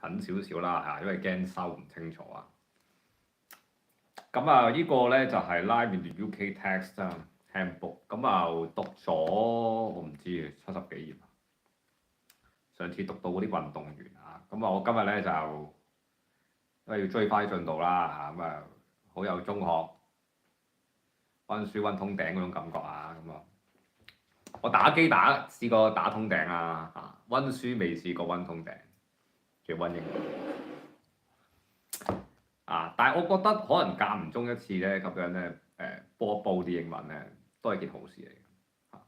近少少啦嚇，因為驚收唔清楚啊。咁啊，呢個咧就係 Live in the UK Text 啦 Handbook， 咁啊讀咗我唔知70幾頁。上次讀到嗰啲運動員啊，咁啊我今日咧就因為要追翻進度啦嚇，咁啊好有中學温書温通頂嗰種感覺啊，咁啊我打機試過打通頂啊嚇，温書未試過温通頂嘅温英文啊，但係我覺得可能間唔中一次咧咁樣咧煲一煲啲英文咧都係件好事嚟嘅嚇，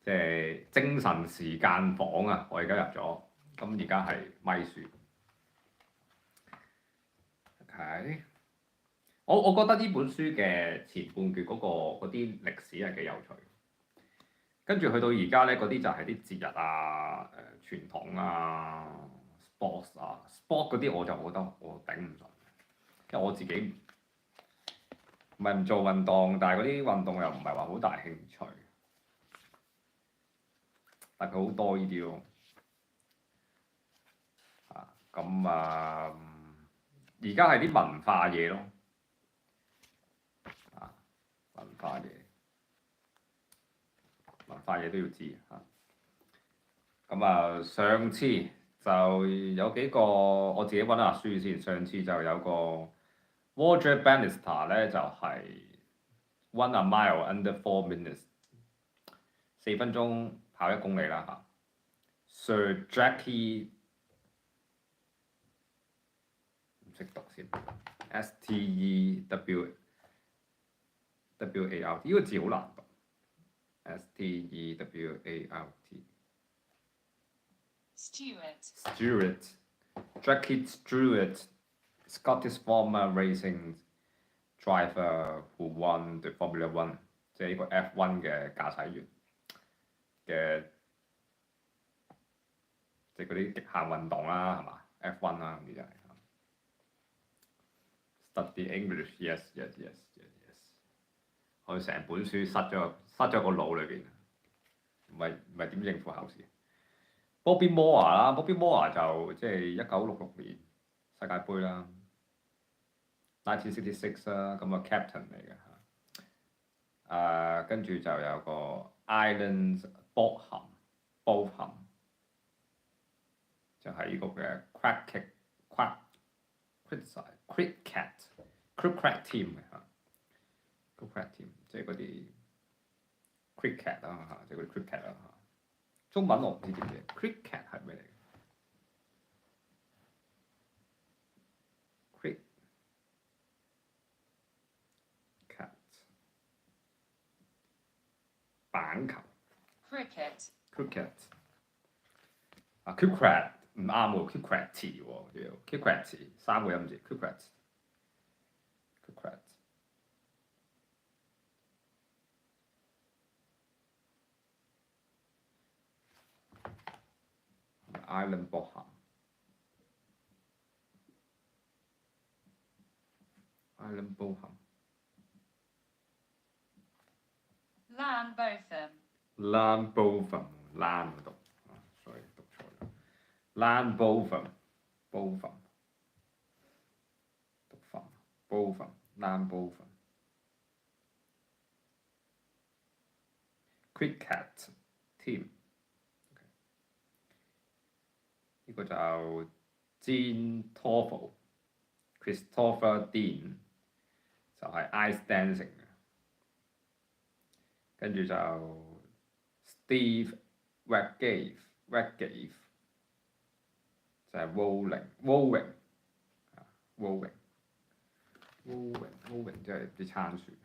即係精神時間房啊，我而家入咗，咁而家係咪書。係，我覺得呢本書嘅前半段嗰啲歷史係幾有趣，跟住去到而家咧嗰啲就係啲節日啊、傳統啊、sport 啊、sport 嗰啲我就覺得我頂唔順，因為我自己唔係唔做運動，但係嗰啲運動又唔係話好大興趣，但佢好多呢啲咯，咁而家係啲文化嘢咯。文化嘢都要知嚇。咁啊，上次就有幾個我自己揾下書先。上次就有個 Roger Bannister 咧，就係 run a mile under 4 minutes， 4分鐘跑1公里啦嚇。Sir Jackie 唔識讀先 ，Stewart 呢個字好難讀 Stewart Jackie Stewart Scottish former racing driver who won the Formula One， 即係呢個 F1 嘅駕駛員嘅，即係嗰啲極限運動啦，係嘛 F1 啦咁啲就係。Study English yes。我成本書塞咗個腦裏邊，唔係點應付考試。Bobby Moore 啦 ，Bobby Moore 就即係1966年世界盃啦 ，1966啦，咁啊 captain 嚟嘅嚇。跟住就有個 Islands Botham， 就係呢個嘅 cricket team 嘅嚇。cricket team 即係嗰啲 cricket 啦嚇，即係嗰啲 cricket 啦嚇。中文我唔知點嘅 cricket 係咩嚟？cricket 板球 cricket 啊 cricket 唔啱喎 cricket 喎叫 cricket 3個音字 cricket Island Botham Land Botham 嗰度，sorry 讀錯咗 Land Botham Land Botham cricket team。呢個就 Jean Toffel Christopher Dean 就係 ice dancing 嘅，跟住就 Steve Redgrave 就係 rowing 即係啲撐船。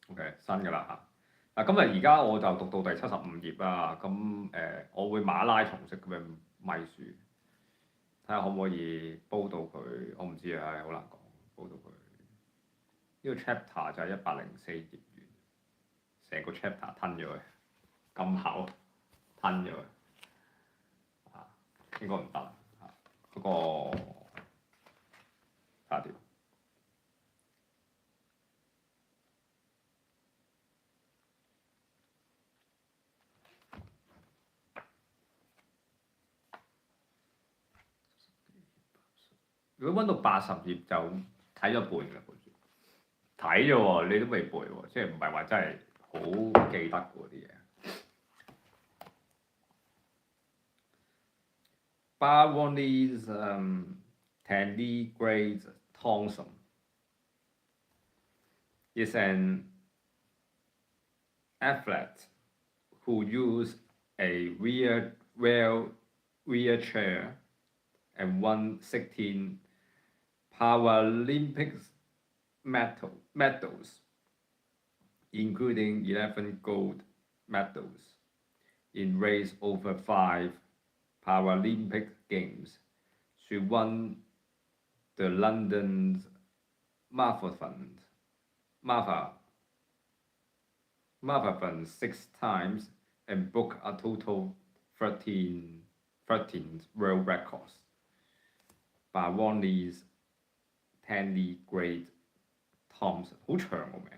OK 新㗎啦嚇。嗱，今日而家我就讀到第75頁啦，咁我會馬拉松式咁樣咪書，睇下可唔可以煲到佢，我唔知啊，好難講，煲到佢。呢個 chapter 就係104頁完，成個 chapter 吞咗佢，咁厚吞咗佢，應該唔得嗰個睇下點。如果温到80頁就睇咗一半㗎啦，本書睇咗喎，你都未背喎，即係唔係話真係好記得嗰啲嘢。Baronies Tandy Grace Thompson is an athlete who used a wheelchair and won 16 Paralympic medals, including 11 gold medals in race over 5 Paralympic Games. She won the London Marathon 6 times and broke a total 13 world records. Baronies Tandy Grace Thompson 好長個名。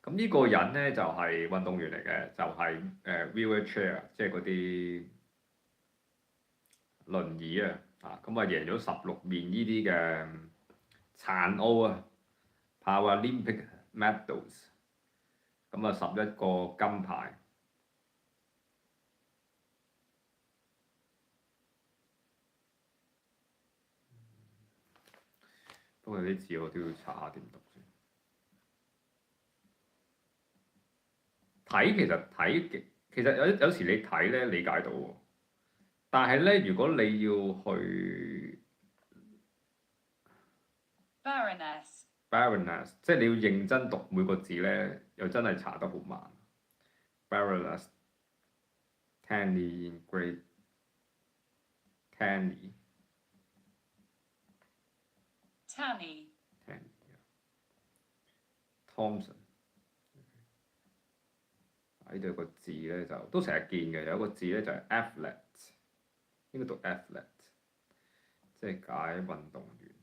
咁呢個人咧就係運動員嚟嘅，就係wheelchair，即係嗰啲輪椅啊，咁啊贏咗16面呢啲嘅殘奧啊 Paralympic medals， 咁啊11個金牌。不過啲字我都要查下點讀先。其實有時你睇咧理解到喎，但係咧如果你要去 Baroness， 即係你要認真讀每個字咧，又真係查得好慢。Baroness Tandy Grace Tandy Thompson。呢度有個字咧就都成日見嘅，有一個字咧就係 athlete， 應該讀 athlete， 即係解運動員。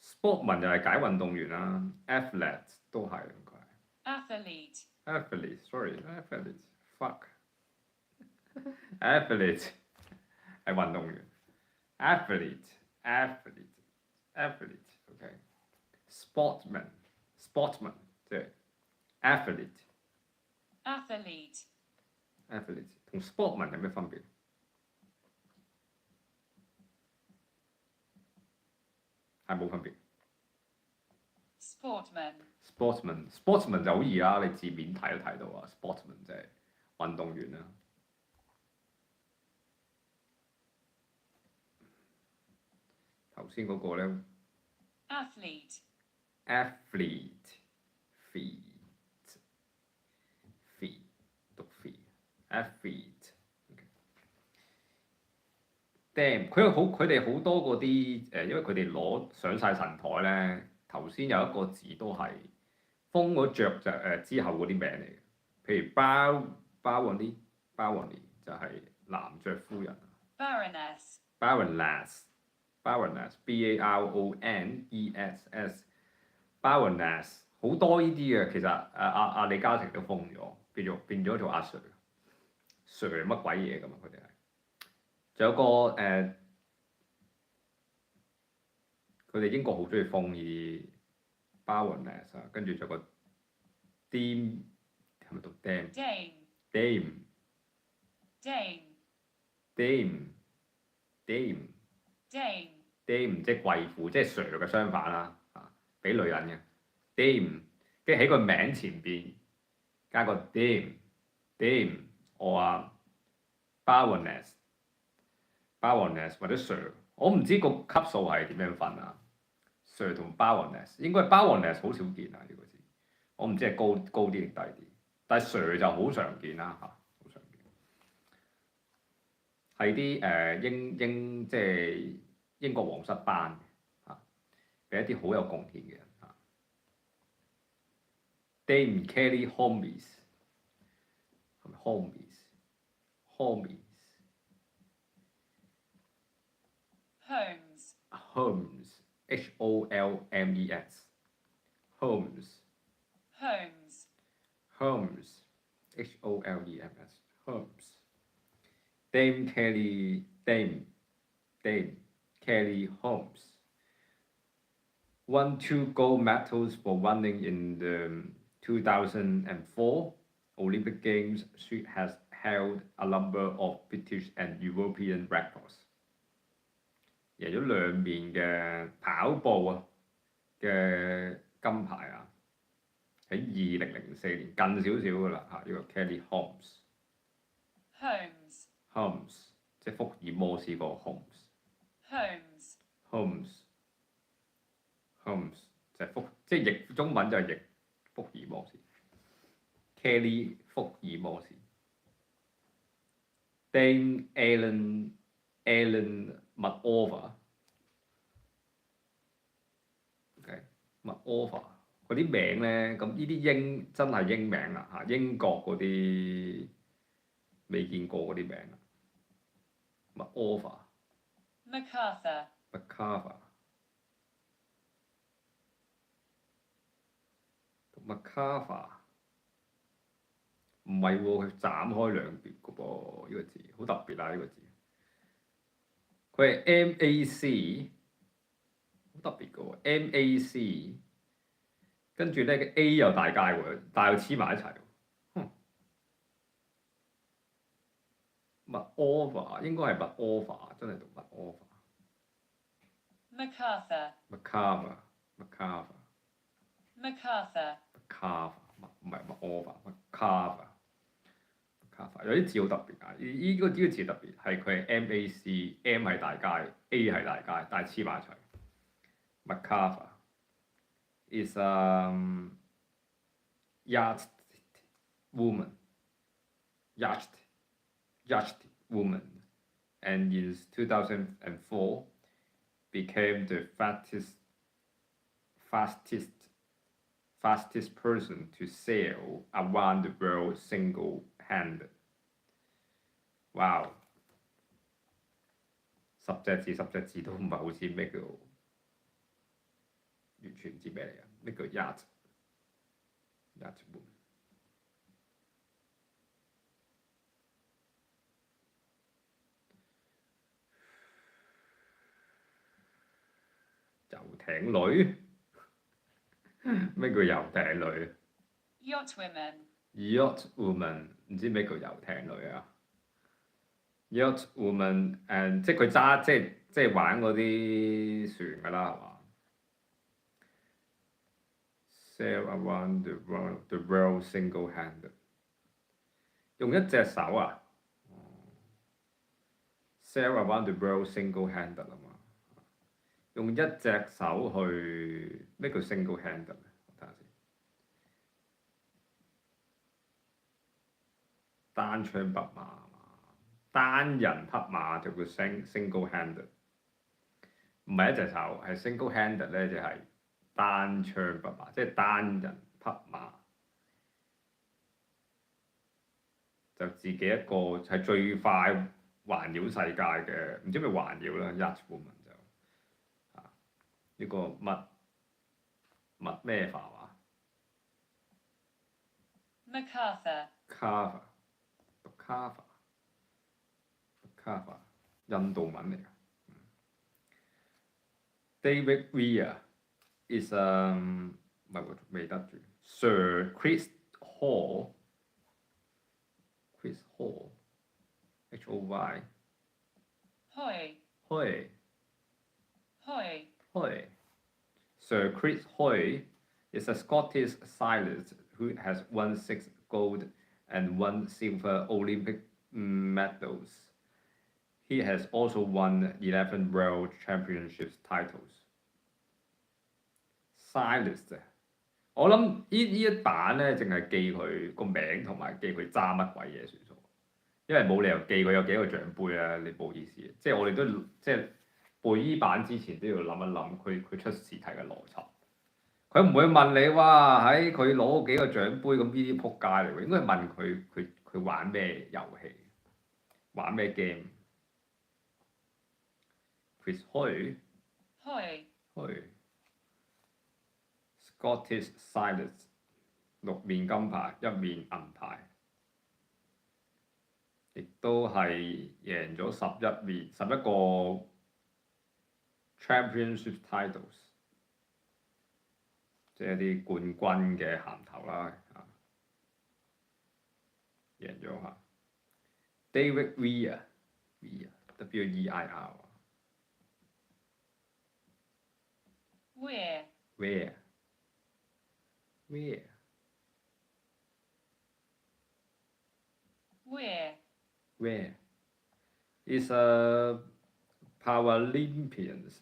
sportman 就係解運動員啦 ，athlete 都係應該。athlete 係運動員 athlete，OK。sportman 即係 athlete 同 sportman 有咩分別？係冇分別。sportsman 就好易啦，你字面睇都睇到啊。sportsman 就係運動員啦。頭先嗰個咧 athlete讀 feet。Damn， 佢哋好多嗰啲因為佢哋攞上晒神台咧，頭先有一個字都係封咗着就之後嗰啲名嚟嘅，譬如Barony 就係男爵夫人。Baroness Baroness 好多呢啲嘅，其實阿李嘉誠都封咗，變咗做阿 Sir 乜鬼嘢㗎嘛，佢哋係。仲有個佢哋英國好中意封呢啲 Baroness 啊，跟住仲有個 Dame 係咪讀 Dame 即係貴婦，即係 Sir 嘅相反啦，俾女人嘅 Dame， 跟住喺個名前邊加個 Dame， 我話 Baroness 或者 Sir， 我唔知個級數係點樣分啊。Sir 同 Baroness 應該 Baroness 好少見啊呢個字，我唔知係高啲定低啲，但係 Sir 就好常見啦好常見。係啲即係英國皇室班嘅俾一啲好有貢獻嘅人Dame Kelly Holmes 係咪 Holmes Holmes Holmes Holmes Dame Kelly Holmes won 2 gold medals for running in the 2004 Olympic Games. She has held a number of British and European records. 贏咗2面嘅跑步嘅金牌啊！喺2004年近少少㗎啦嚇，呢個 Kelly Holmes 即係福爾摩斯個 Holmes 就係即係譯中文就係譯福爾摩斯 Kelly 福爾摩斯 Dame Ellen McOver。嗰啲名咧，咁呢啲真係英名啦嚇，英國嗰啲未見過嗰啲名啦。MacArthur 唔係喎，佢斬開兩邊嘅噃，呢個字好特別啊！呢個字佢係 MAC， 好特別嘅喎 ，MAC。跟住咧，個 A 又大界喎，但又黐埋一齊。McOver 應該係 McOver， 真係讀 McOver。MacArthur 唔係 McOver，MacArthur。有啲字好特別啊！呢個字特別係佢係 MAC，M 係大界 ，A 係大界，但係黐埋一齊。MacArthur is a yacht woman, and in 2004 became the fastest person to sail around the world single-handed. Wow! 10隻字都唔係好似咩叫。完全唔知咩嚟嘅，咩叫 yacht woman？ 遊艇女？咩叫遊艇女 ？Yacht woman 唔知咩叫遊艇女啊 ？Yacht woman 即係佢揸即係玩嗰啲船㗎啦，係嘛？Sail around the world single-handed， 用一隻手啊！Sail around the world single-handed 啊嘛，用一隻手去咩叫 single-handed 咧？我睇下先，單槍匹馬啊嘛，單人匹馬就叫 single-handed， 唔係一隻手，係 single-handed 咧就係。單槍匹馬，即係單人匹馬，就自己一個係最快環繞世界嘅，唔知咪環繞啦 yacht woman 就呢個乜咩法話 ？MacArthur 印度文嚟㗎。David Weir。is未得住 Sir Chris Hoy Hoy Sir Chris Hoy is a Scottish cyclist who has won 6 gold and 1 silver Olympic medals. He has also won 11 World Championships titles.Cyclist 我諗呢一版咧，淨係記佢個名同埋記佢揸乜鬼嘢算數，因為冇理由記佢有幾個獎杯啊！你冇意思，即係我哋都即係背依版之前都要諗一諗佢出試題嘅邏輯。佢唔會問你哇喺佢攞幾個獎杯咁呢啲撲街嚟喎，應該係問佢玩咩遊戲，玩咩 game。Chris Hoy。Scottish cyclist 6面金牌1面銀牌，亦都係贏咗11個 championship titles， 即係啲冠軍嘅銜頭啦，贏咗下。David Weir，W-E-I-R。Where is a Paralympians。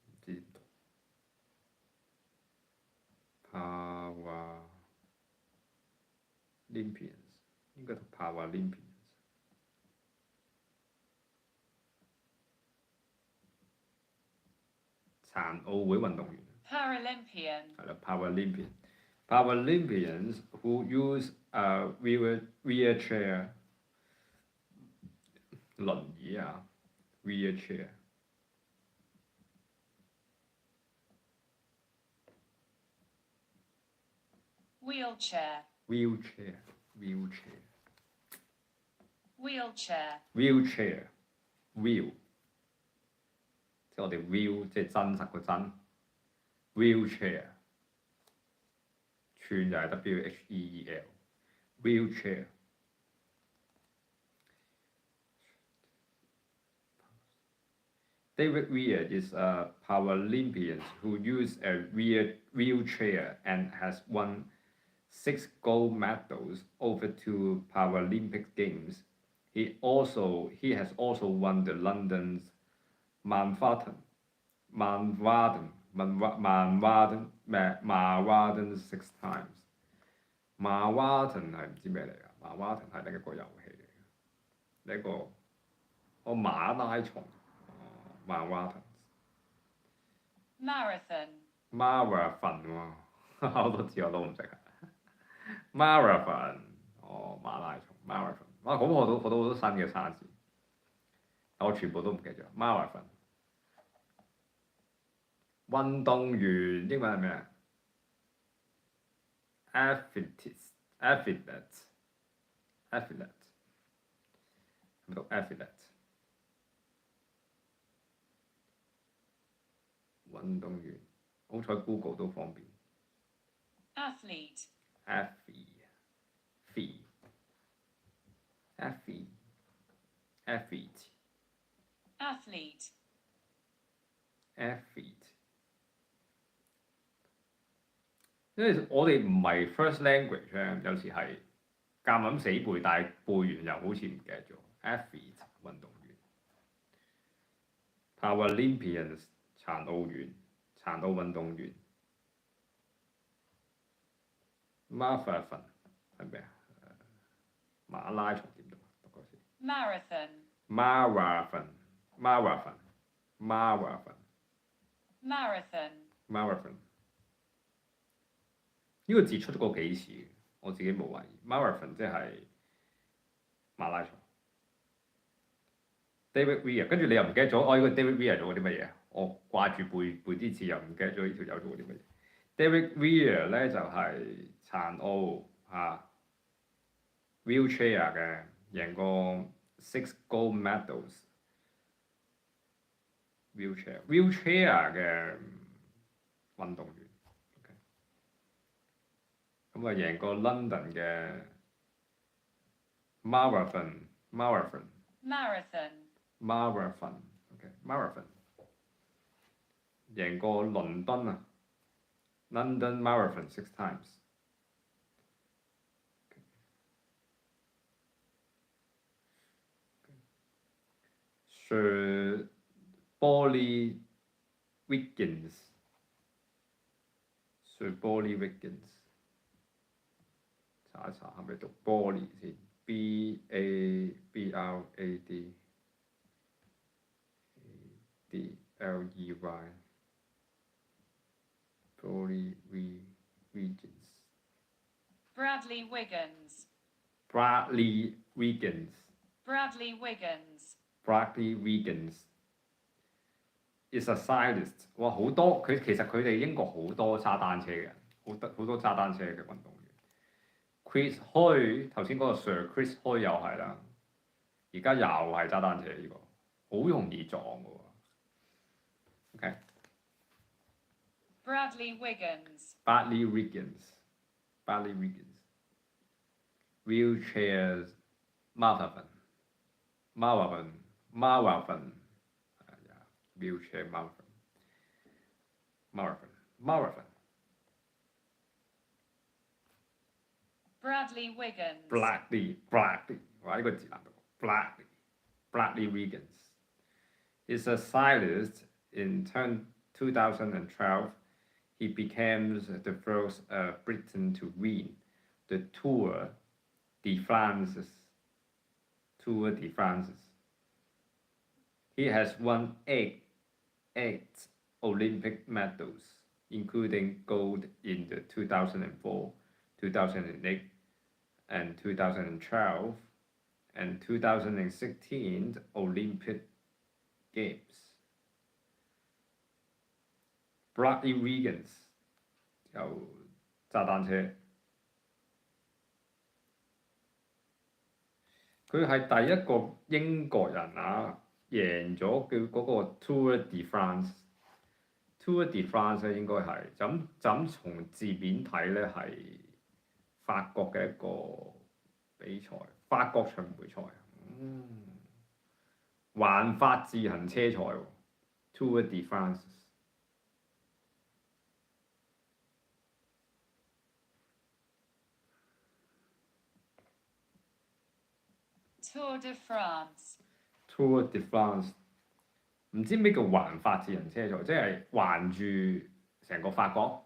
唔知讀 Paralympians 應該讀 Paralympians。殘奧會運動員。Paralympian。係啦 ，Paralympians who use a wheelchair 輪椅啊 ，wheelchair。Wheelchair。wheel， 即係我哋 wheel 即係真實個真 ，wheelchair， 串就係 wheel，wheelchair。David Weir is a Paralympian who uses a wheelchair and has won 6 gold medals over 2 Paralympic Games. He has also won the London's Marathon 6 times。Marathon 係唔知咩嚟㗎 ？Marathon 係另一個遊戲嚟嘅，呢個馬拉松。Marathon 喎，好多字我都唔識啊。Marathon， 馬拉松 Marathon， 哇咁我都學到好多新嘅生字，我全部都唔記得咗。Marathon 運動員英文係咩啊 ？Athlete 咪讀 athlete。運動員，好彩 Google 都方便。Athlete。因為我哋唔係 first language 咧，有時係夾硬死背，但係背完又好似唔記得咗。Athlete 運動員 ，Paralympians 殘奧運動員 ，Marathon 係咩啊？馬拉松點讀？讀嗰時。Marathon。呢個字出咗過幾次，我自己冇懷疑。Marathon 即係馬拉松。David Weir， 跟住你又唔記得咗，呢個 David Weir 做過啲乜嘢？我掛住背啲字又唔記得咗呢條友做過啲乜嘢。David Weir 咧就係殘奧wheelchair 嘅，贏過6 gold medals。wheelchair 嘅運動員。咁啊贏過 London 嘅 Marathon， 贏過倫敦啊 London Marathon 6 times。Sir Bolly Wiggins， 查一查係咪讀 Bolly 先 ？B-A-B-R-A-D-D-L-E-Y Bolly Wiggins。 Bradley Wiggins is a cyclist。 哇，好多其實佢哋英國好多揸單車嘅，好多揸單車嘅運動員。Chris Hoy 頭先嗰個 Sir Chris Hoy 又係啦，而家又係揸單車呢、個，好容易撞嘅喎。OK。 Bradley Wiggins. Bradley Wiggins. Bradley Wiggins. Wheelchairs marathon. Marathon. Marathon. Wheelchair marathon. Marathon. Marathon. Bradley Wiggins. Bradley. 哇！呢個字難讀。Bradley Wiggins is a cyclist. In 2012, he became the first Briton to win the Tour de France. He has won eight Olympic medals, including gold in the 2004, 2008, and 2012 and 2016 Olympic Games. Bradley Wiggins 就揸單車，佢係第一個英國人啊，贏咗叫嗰個 Tour de France。Tour de France 咧應該係就咁從字面睇咧係法國嘅一個比賽，法國巡迴賽。環法自行車賽喎 ，Tour de France。Tour de France. Tour de France 唔知咩叫環法自行車賽，即係環住成個法國。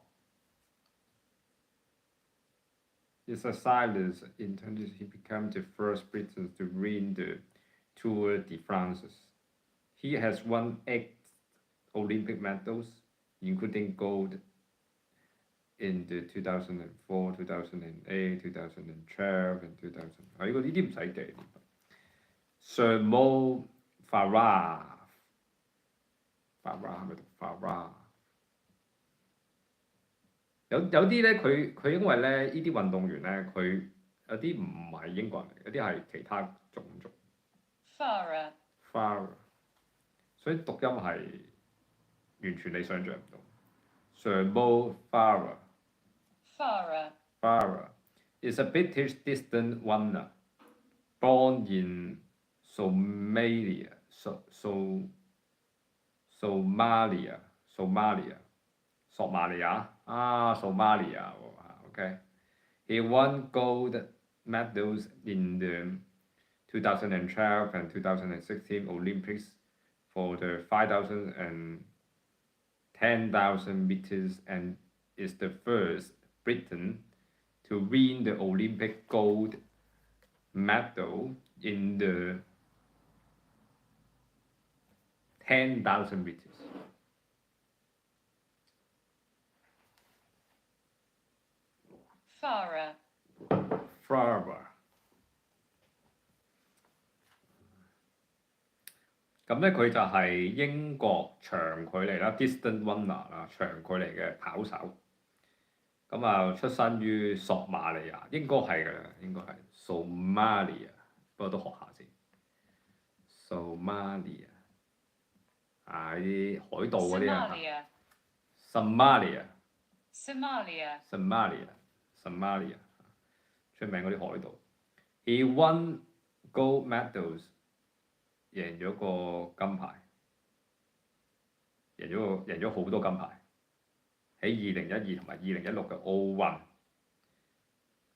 It's a cyclist intended he became the first Briton to win the Tour de France. He has won 8 Olympic medals, including gold in the 2004, 2008, 2012 and 2000。呢個呢啲唔使記。Sir Farah 係咪讀 Farah？ 有啲咧，佢因為咧呢啲運動員咧，佢有啲唔係英國人嚟，有啲係其他種族。Farah， 所以讀音係完全你想像唔到。Sir Farah is a British distance runner, born in Somalia. OK. He won gold medals in the 2012 and 2016 Olympics for the 5,000 and 10,000 meters and is the first Briton to win the Olympic gold medal in the 10,000 meters. Farah. 咁咧佢就係英國長距離啦 ，distance runner 啦，長距離嘅跑手。咁啊，出身於索馬利亞，應該係㗎啦，應該係 Somalia， 不過都學下先。Somalia 啊，啲海盜嗰啲啊。Somalia， 出名嗰啲海盜。He won gold medals， 贏咗個金牌，贏咗好多金牌。喺2012同埋2016嘅奧運，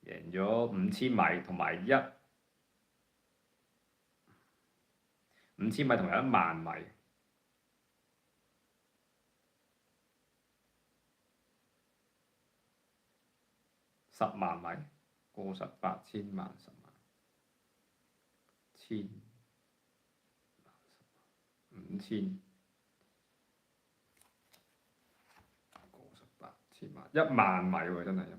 贏咗5000米同埋5000米同埋10000米。10萬米，過10、8000、萬、10萬、1000、5000，過10、8000、萬，10000米喎，真係10000米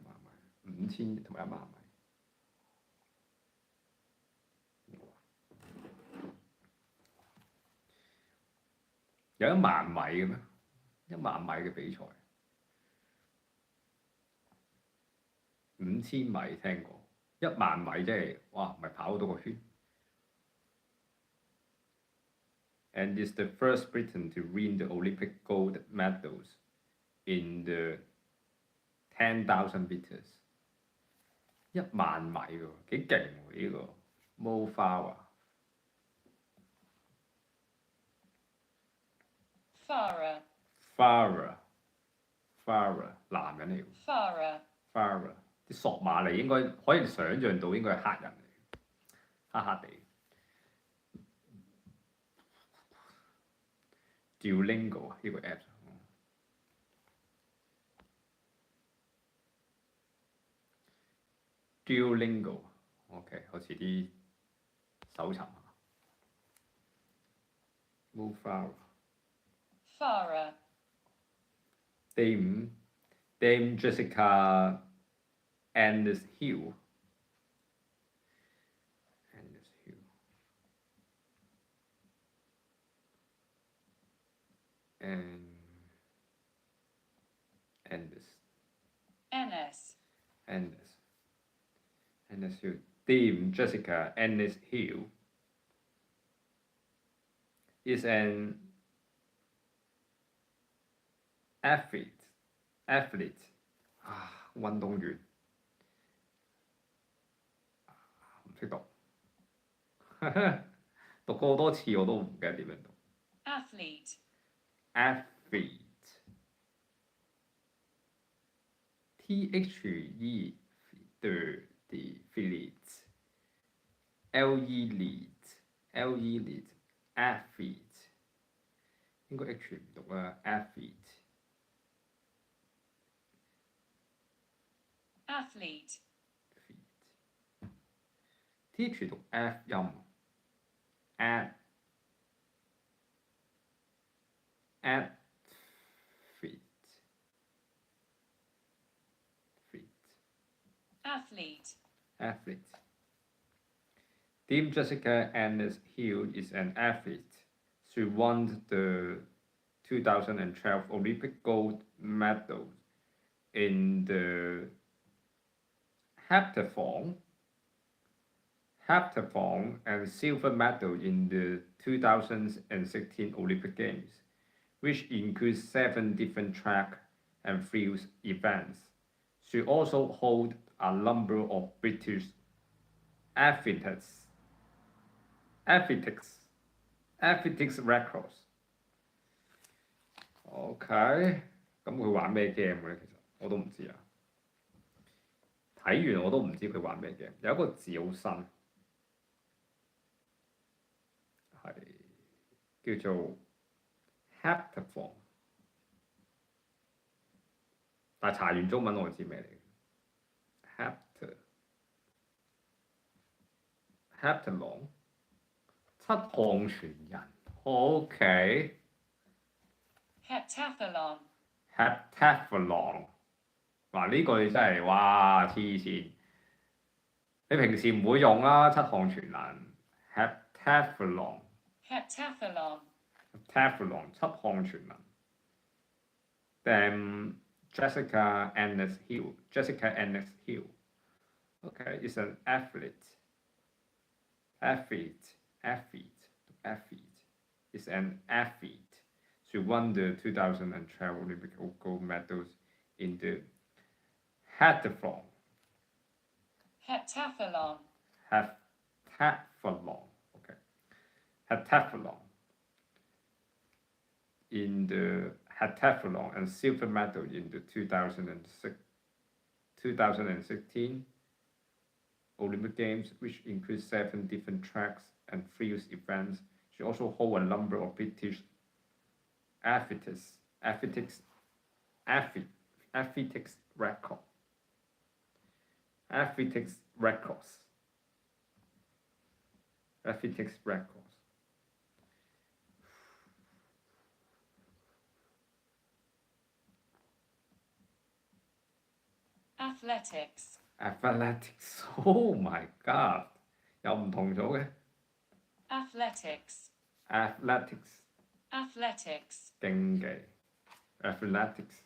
，5000同埋10000米。有10000米嘅咩？10000米嘅比賽。5000米聽過，10000米即係哇，唔係跑到個圈。and is the first Briton to win the Olympic gold medals in the 10,000 meters。10000米喎，幾勁喎呢個 Mo Farah。 Farah 男人嚟喎。Farah 啲索馬里應該可以想像到應該係黑人嚟，黑黑地。Duolingo 啊，呢個 app。Duolingo，OK，我遲啲搜尋下。Mo Farah。第5 Dame Jessica Ennis-Hill。Ennis-Hill。Dame Jessica Ennis-Hill is an athlete 運動員，唔識讀，讀過好多次我都唔記得點樣讀。Athlete THE LE athlete 應該 H 唔讀啦 athlete TH 讀 F 音 athlete Dame Jessica Ennis-Hill is an athlete. She won the 2012 Olympic gold medal in the heptathlon and silver medal in the 2016 Olympic Games, which includes 7 different track and field events. She also holds a number of British athletics records。 OK， 咁佢玩咩 game 咧？其實我都唔知啊。睇完我都唔知佢玩咩 game。有一個字好新，係叫做 heptathlon， 但係查完中文我知咩嚟。heptathlon 七項全人 ，OK。Heptathlon。嗱呢句真係哇黐線！你平時唔會用啦，七項全能。heptathlon 七項全能。Then Jessica Ennis-Hill OK is an athlete is an athlete. She won the 2012 Olympic gold medals in the heptathlon OK heptathlon in the heptathlon and silver medal in the 2016 Olympic Games, which includes 7 different tracks and field events. She also holds a number of British athletics records. Athletics Oh my god 有唔同咗嘅 Athletics 競技 Athletics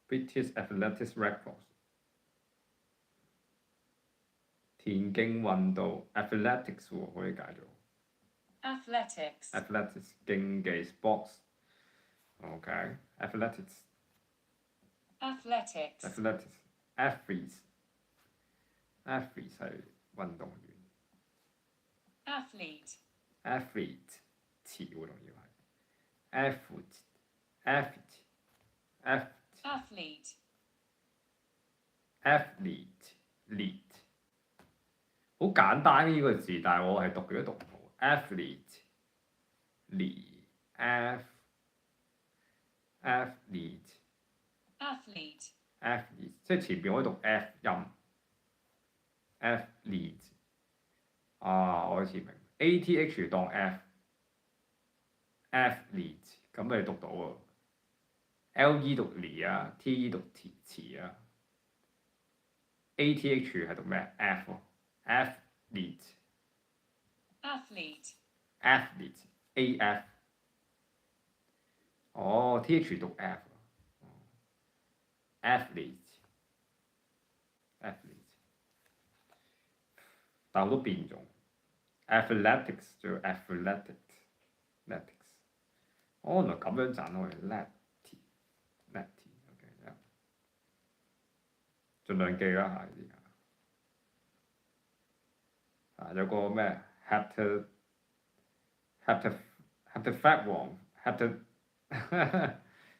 British Athletics Records 田徑運動 Athletics 喎可以解做 Athletics. Athletics 競技 sports。OK。Athletics。Athletics. Athletics。Athletes。Athletes 係運動員。Athlete. Athlete 詞喎，仲要係 athlete athlete Athlete. athlete lead 好簡單呢個字，但係我係讀極都讀唔好。athlete lead athlete Athlete. athlete 即係前邊可以讀 F 音 athlete 啊，我開始明 ATH 當 F athlete 咁你讀到喎。LE 讀 li 啊 ，TE 讀詞啊 ，ATH 係讀咩 ？F 喎 ，athlete Athlete. athlete AF 哦，TH 讀 F athlete athlete 但好多變種 athletics 仲有 athletics 哦，原來咁樣賺我哋 letty，OK，盡量記啦嚇呢啲啊，有個咩 heptafat 王 hepta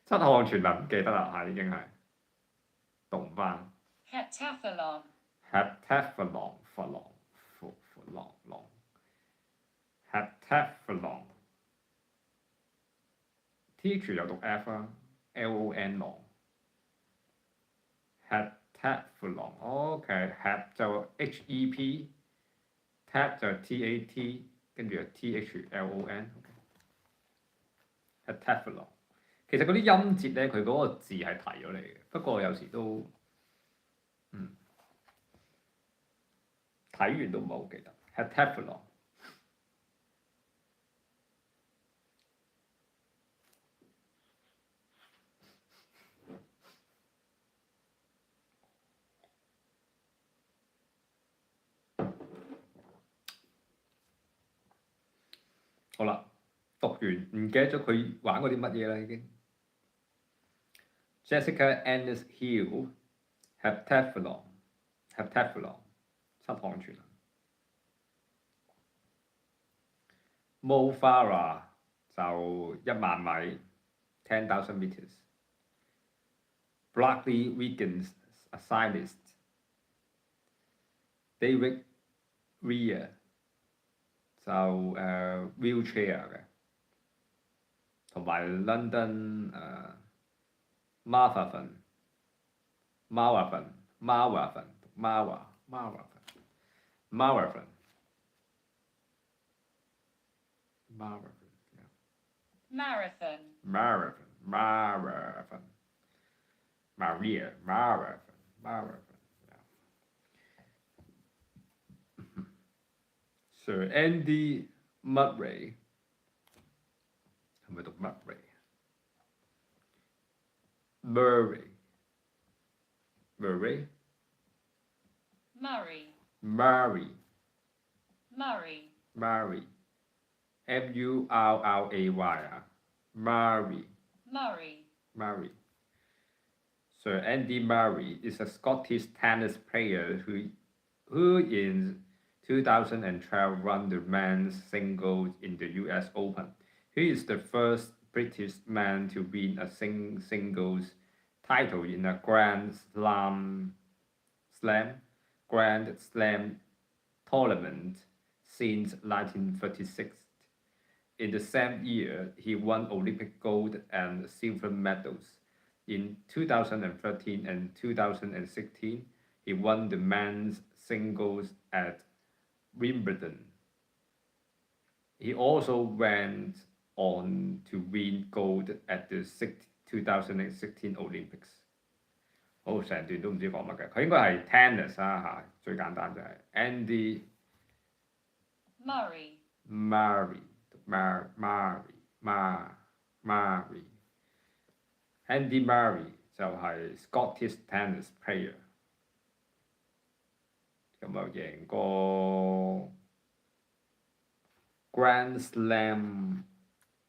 七項全能唔記得啦嚇，已經係讀唔翻 Heptathlon. heptathlon heptathlon TH 又讀 F 啊 LON 狼 heptathlon OK hep 就 HEP tat 就 TAT 跟住就 THLON heptathlon 其實嗰啲音節咧，佢嗰個字係提咗嚟嘅，不過有時都睇完都唔係好記得 heptathlon。好啦，讀完唔記得咗佢玩過啲乜嘢啦已經。Jessica Ennis Hill heptathlon 七項全能。Mo Farah 就10000米 10,000 meters。Blackley Wiggins a cyclist。David Weir 就wheelchair 嘅，同埋 London Marathon Sir Andy Murray 係咪讀 Murray？Murray Murray. Murray Murray. Murray 啊 Murray Sir Andy Murray is a Scottish tennis player who in 2012 won the men's singles in the US Open. He is the first British man to win a singles title in a Grand Slam tournament since 1936. In the same year, he won Olympic gold and silver medals. In 2013 and 2016, he won the men's singles at Wimbledon. He also went on to win gold at the 2016 Olympics. 好，成段都唔知講乜嘅，佢應該係 tennis 啦嚇，最簡單就係 Andy Murray. Andy Murray 就係 Scottish tennis player。咁啊贏過 Grand Slam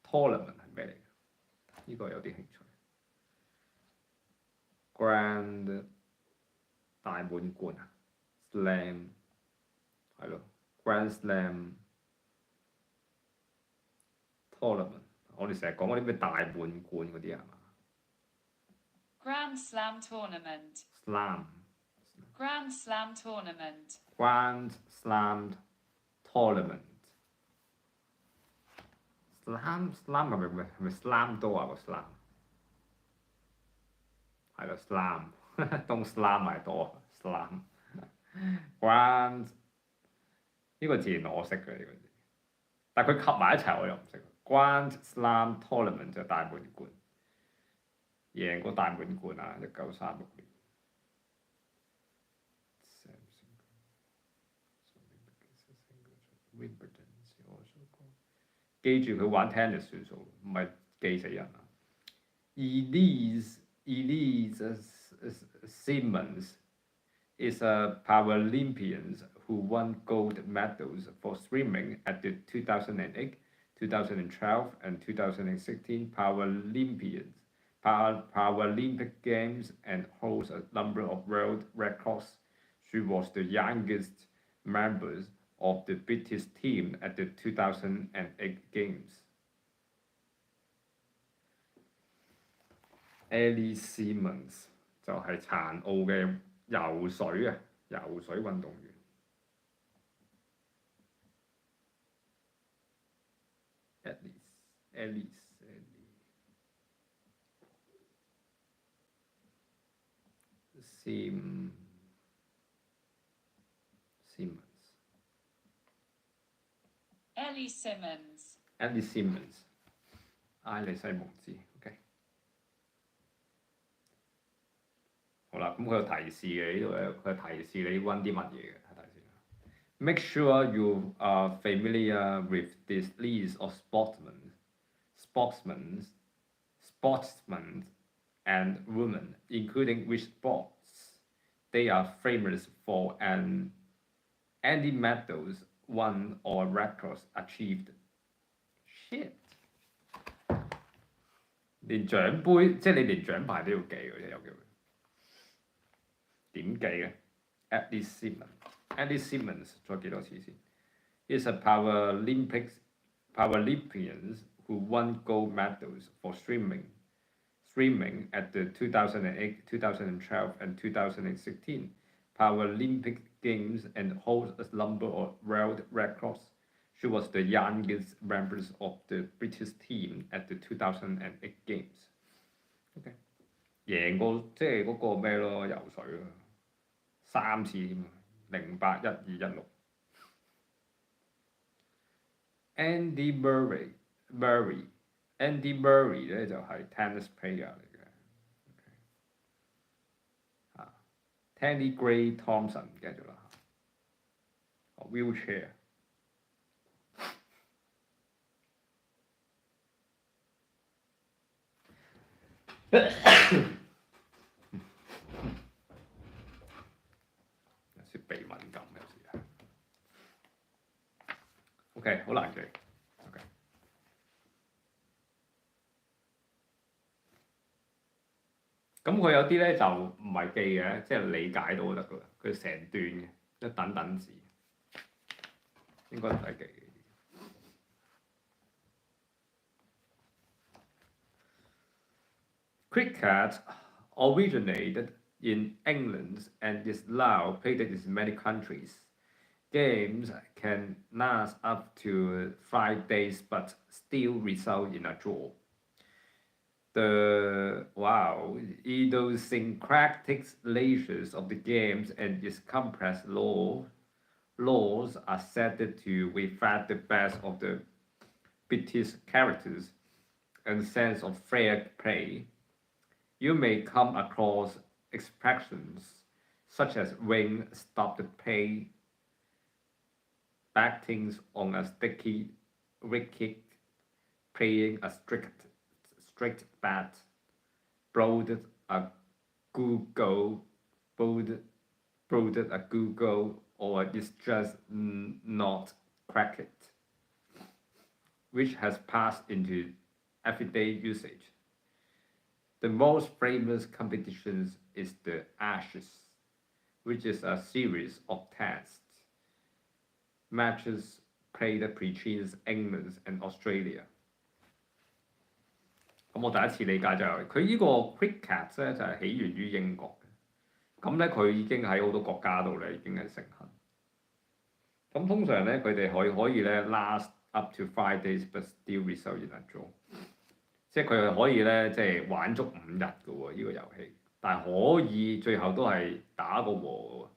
Tournament 係咩嚟嘅？呢個有啲興趣。Grand 大滿貫啊 ，Slam 係咯 ，Grand Slam Tournament， 我哋成日講嗰啲咩大滿貫嗰啲係嘛 Grand Slam Tournament. ？Slam Grand Slam Tournament. Grand Slam Tournament。Slam 係咪 slam door 啊個 slam？ 係咯 slam，don't slam 埋 door slam。Grand 呢個字原來我識嘅呢個字，但係佢合埋一齊我又唔識。Grand Slam Tournament 就大滿貫，贏過大滿貫啊！1936年。記住佢玩 tennis 算數，唔係記死人啊！Elise Simmons is a Paralympian who won gold medals for swimming at the 2008, 2012, and 2016 Paralympic Games and holds a number of world records. She was the youngest member of the British team at the 2008 Games. Ellie Simmons 就係殘奧嘅游水運動員。Ellie Simmons， 埃利西蒙茲 ，OK。好啦，咁佢有提示嘅呢度咧，佢提示你温啲乜嘢嘅，睇睇先。Make sure you are familiar with this list of sportsmen and women, including which sports they are famous for and any medals won or records achieved. Shit！ 連獎杯，即係你連獎牌都要記嘅啫，有機會。點記嘅 ？Ellie Simmons 再記多次先。Is a Paralympian who won gold medals for swimming at the 2008, 2012, and 2016 Paralympic Games and holds a number of world records. She was the youngest member of the British team at the 2008 Games. OK， 贏過即係嗰個咩咯，游水咯，3次添，08、12、16。Andy Murray 咧就係 tennis player 嚟嘅。Tandy Gray Thompson 唔記得咗啦。Wheelchair。有時鼻敏感有時係。OK， 好難記。OK。咁佢有啲咧就唔係記嘅，即係理解到就得噶啦。佢成段嘅一等等字，應該唔使記。Cricket originated in England and is now played in many countries. Games can last up to 5 days but still result in a draw. The idiosyncratic natures of the games and its complex laws are said to reflect the best of the British characters and sense of fair play. You may come across expressions such as wing, stop the play, batting on a sticky wicket, playing a straight bat, bowled a google, or it's just not cricket. which has passed into everyday usage. The most famous competition is the Ashes, which is a series of test matches played between England and Australia. 咁我第一次理解就係佢呢個 cricket 咧就係起源於英國嘅，咁咧佢已經喺好多國家度咧已經係盛行。咁通常咧佢哋可以咧 last up to 5 days but still result in a draw， 即係佢可以咧即係玩足5日嘅喎呢個遊戲，但係可以最後都係打個和嘅喎。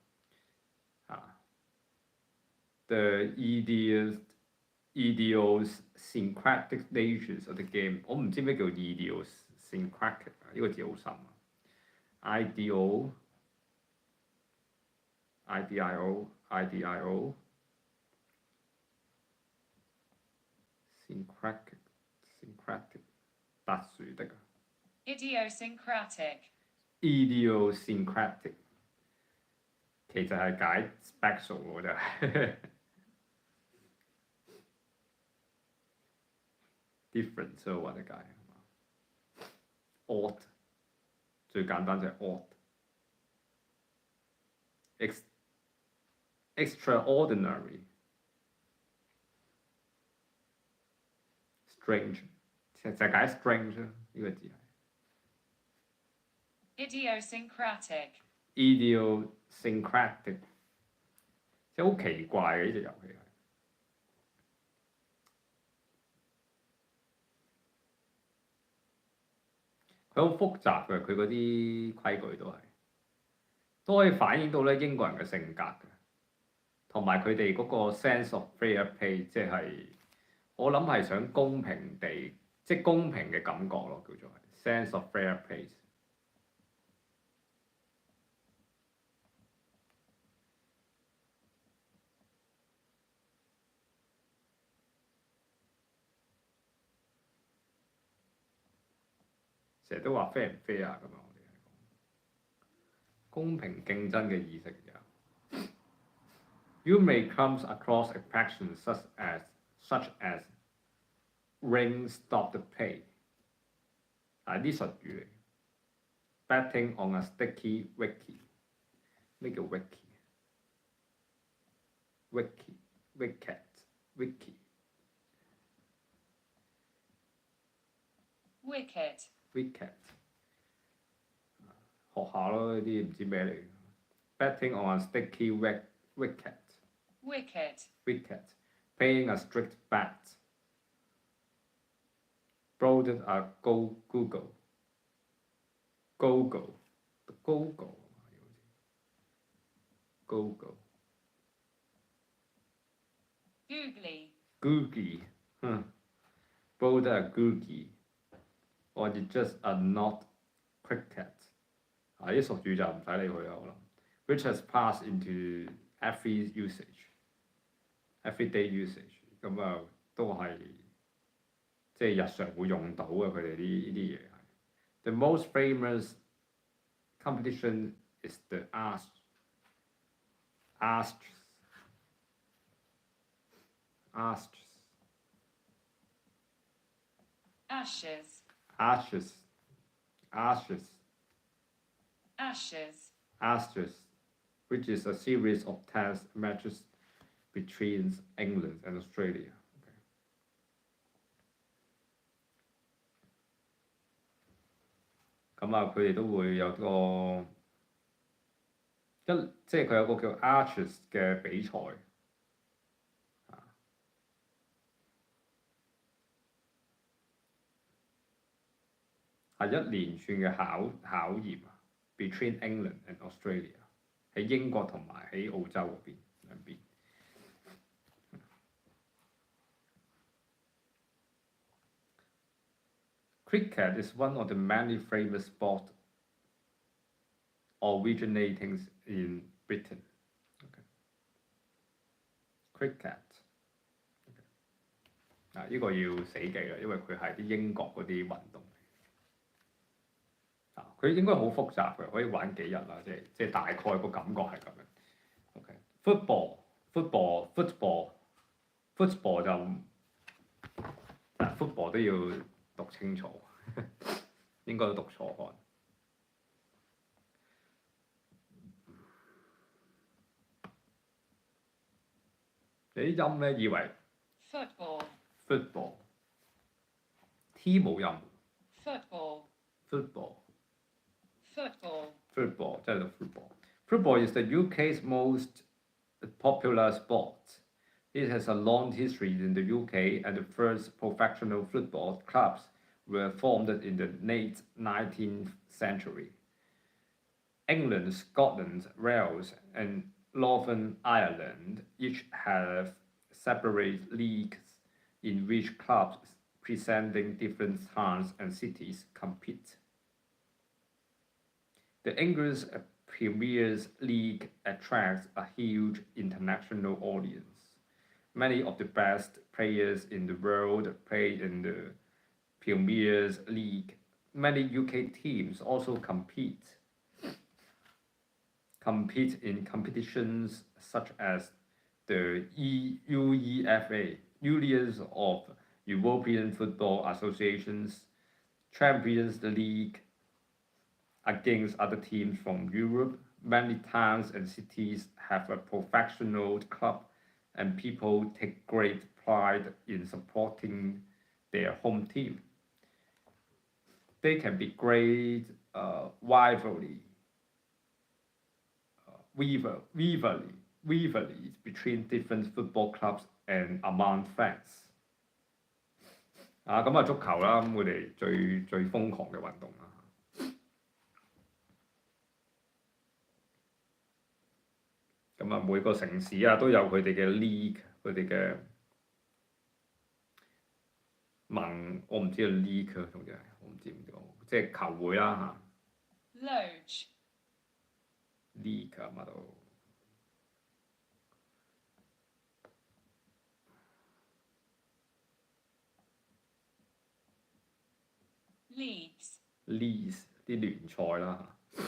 The idiosyncratic natures of the game， 我唔知咩叫 idiosyncratic 啊，呢個字好深啊。syncratic 特殊的啊。idiosyncratic 其實係解 special 喎，真係。different 所以我話得解係嘛 ？odd 最簡單就係 odd。extraordinary strange 就係解 strange 呢個字係。idiosyncratic 即係好奇怪嘅呢隻遊戲係。佢好複雜嘅，佢嗰啲規矩都可以反映到咧英國人嘅性格嘅，同埋佢哋嗰個 sense of fair play， 即係我諗係想公平地，即係公平嘅感覺咯，叫做係 sense of fair play。成日都話 fair 唔 fair 啊咁樣，我哋係講公平競爭嘅意識有。You may come across expressions such as ring stop the play， 係啲術語嚟。Betting on a sticky wicket， 咩叫 wicket？wicket。wicket。學下咯，呢啲唔知咩嚟。Betting on a sticky wicket。wicket。Paying a strict bet。Broaden a go-go。go-go。go-go。go-go。googly。Broaden a googly。or you just are not cricket。啲俗語就唔使理佢啦，我諗。Which has passed into everyday usage， 咁啊都係即係日常會用到嘅佢哋呢啲嘢係。The most famous competition is the Ashes, which is a series of test matches between England and Australia。咁啊，佢哋都會有個即係佢有個叫 Ashes 嘅比賽。係一連串嘅考驗啊 ，between England and Australia， 喺英國同埋喺澳洲嗰邊兩邊。Cricket is one of the many famous sports originating in Britain。Cricket。呢個要死記啦，因為佢係啲英國嗰啲運動。佢應該好複雜嘅，可以玩幾日啦，即係大概個感覺係咁樣。OK，football 就但 football 都要讀清楚，應該都讀錯可能。你啲音咧以為 football, T 冇音 football, ，football football, football 真係讀 football。Football is the UK's most popular sport. It has a long history in the UK, and the first professional football clubs were formed in the late 19th century. England, Scotland, Wales, and Northern Ireland each have separate leagues in which clubs presenting different towns and cities compete. The English Premier League attracts a huge international audience. Many of the best players in the world play in the Premier League. Many UK teams also compete in competitions such as the UEFA, Union of European Football Associations, Champions League, against other teams from Europe. Many towns and cities have a professional club, and people take great pride in supporting their home team. They can be great rivalries between different football clubs and among fans. 咁足球啦，咁佢哋最瘋狂嘅運動啦。咁每個城市都有佢哋嘅 league， 佢哋嘅盟，我唔知道 league 仲要係，我唔知點講，即係球會啦嚇。Loge。league 啊嘛都。Leagues 啲聯賽啦嚇。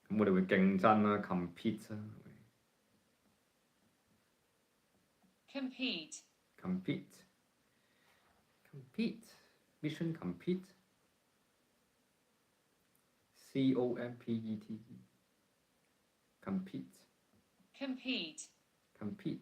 咁我哋會競爭啦 ，compete 啦。compete, mission compete, compete, compete, compete, compete.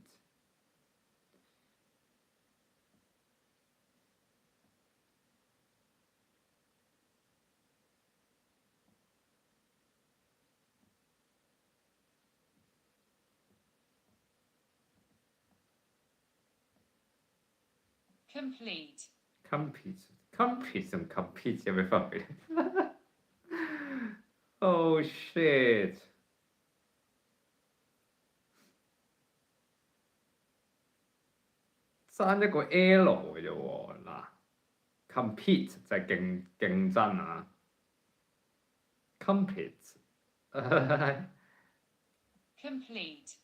complete, compete 同 compete 有咩分別？Oh shit！ 爭一個 L 嘅啫喎，嗱 ，compete 就係競爭啊 ，compete complete,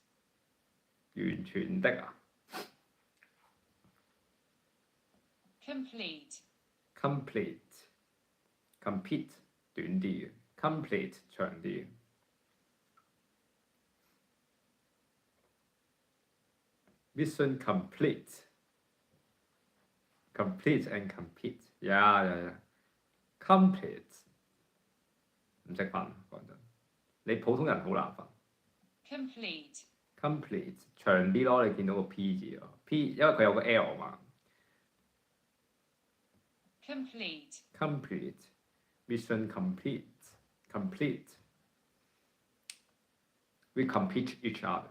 完全的啊 complete, ，compete，compete 短啲嘅 ，complete 長啲嘅 ，mission complete。Complete and compete， complete 唔識分，講真，你普通人好難分。complete 長啲咯，你見到個 P 字咯 ，P 因為佢有個 L 嘛。complete mission complete we compete each other，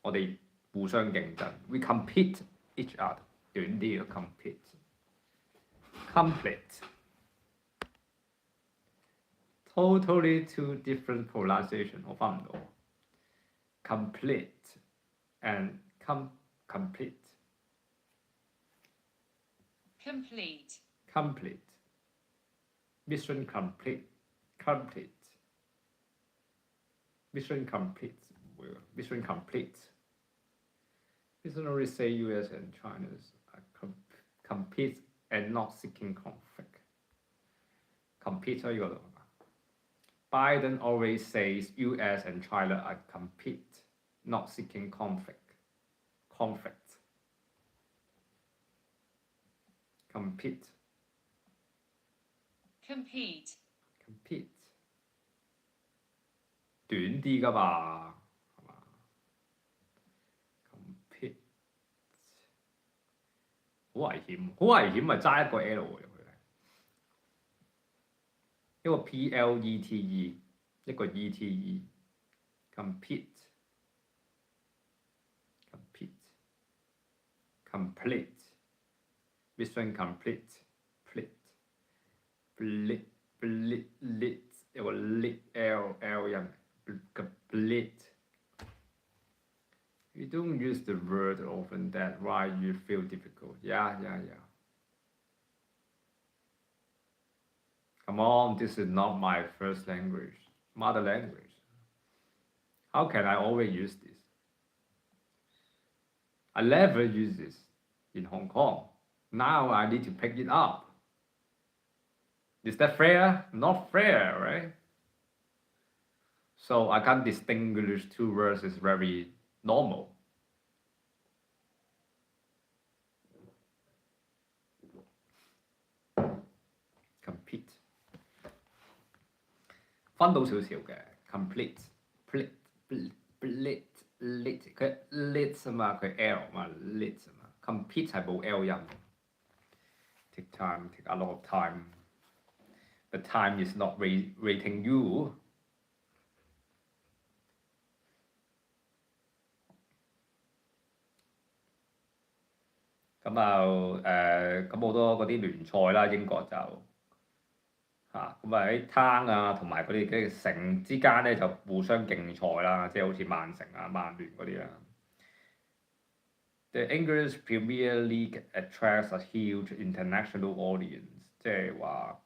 我哋互相競爭 ，we compete each other。短啲嘅 complete totally two different pronunciation， 我分唔到 complete and complete mission complete Missionary say US and China's compete and not seeking conflict. Compete 呢個度係嘛 ？Biden always says US and China are compete, not seeking conflict. compete compete, compete 短啲㗎嘛，係嘛 ？compete 好危險，好危險咪揸一個 L 入去咧，一個 plete， 一個 ete，compete compete complete mission complete plete split split lit 有個 lit l 音 complete。You don't use the word often, that's why you feel difficult. Yeah. Come on, this is not my first language, mother language. How can I always use this? I never use this in Hong Kong. Now I need to pick it up. Is that fair? Not fair, right? So I can't distinguish two words is very normal. Compete 分到少少嘅 complete split split lit 佢 lit 啊嘛，佢 L 嘛 lit 啊嘛 ，compete 係冇 L 音。Take time, take a lot of time. The time is not waiting you. 咁咁好多嗰啲聯賽啦，英國就咁喺攤啊同埋佢哋嘅城之間咧就互相競賽啦，即係好似曼城啊、曼聯嗰啲啦。The English Premier League attracts a huge international audience， 即係話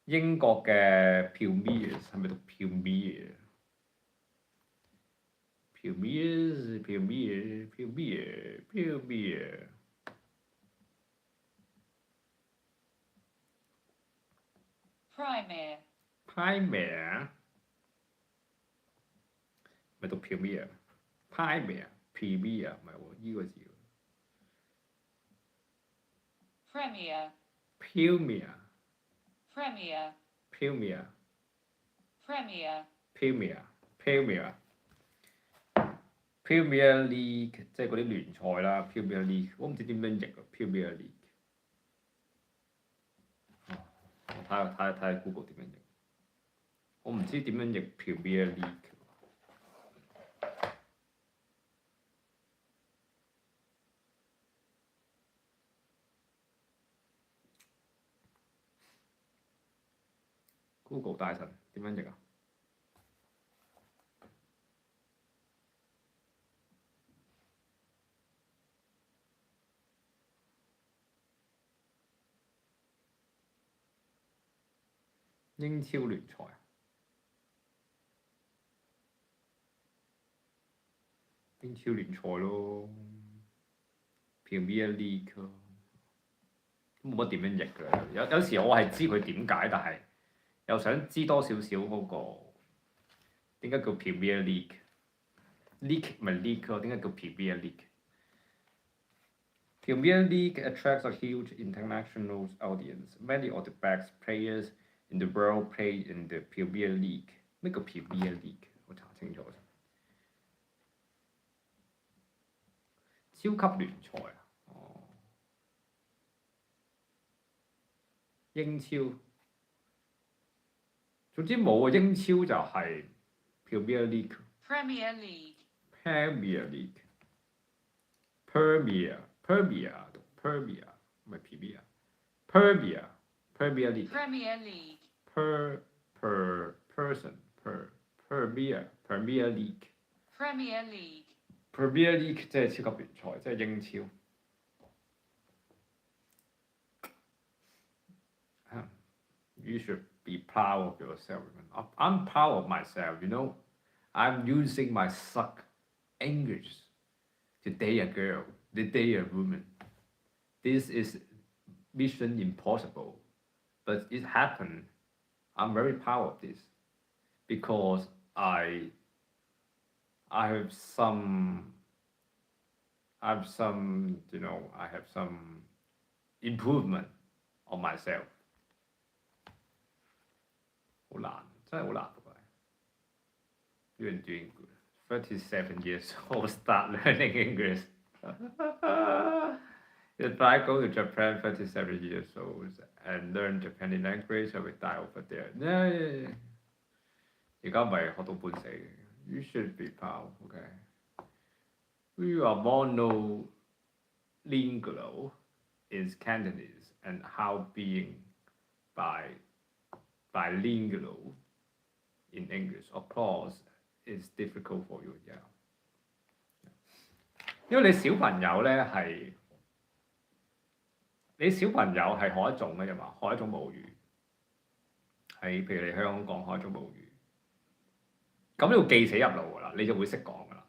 英國嘅 Premier 係咪讀 Premier？Premier。Payme 咪讀 Premier，Payme Premier 唔係喎，依個字。Premier, Premier Premier, Premier Premier, Premier Premier Premier League 即係嗰啲聯賽啦 ，Premier League 我唔知點樣譯啊 ，Premier League。我睇下 Google 點樣譯，我唔知點樣譯 Premier League。Google 大神點樣譯啊？英超聯賽啊？英超聯賽咯 ，Premier League 咯，冇乜點樣譯㗎。有時我係知佢點解，但係又想知多少少嗰個點解叫 Premier League？League 咪 League 咯，點解叫 Premier League？Premier League attracts a huge international audience. Many of the best players in the world play in the Premier League。咩叫 Premier League？ 我查清楚先。超級聯賽啊！英超，總之冇啊！英超就係 Premier League。Premier League。Premier 讀 Premier 唔係 Premier。Premier League。Per person Premier League。Premier League 即係超級聯賽，即係英超。You should be proud of yourself. I'm proud of myself. I'm using my suck English to date a girl, to date a woman. This is mission impossible, but it happened. I'm very proud of this because I have some improvement of myself。好難，真係好難讀啊！You are doing good. 37 years old, start learning English. If I go to Japan, 37 years old, and learn Japanese language, I will die over there. Yeah. 而家咪學到半死嘅。You should be proud, okay? You are monolingual in Cantonese, and how being bilingual in English, of course, is difficult for you. Yeah. 因為你小朋友咧係，你小朋友係學一種嘅啫嘛，學一種母語。喺譬如你香港學一種母語，咁你要記死入腦㗎啦，你就會識講㗎啦。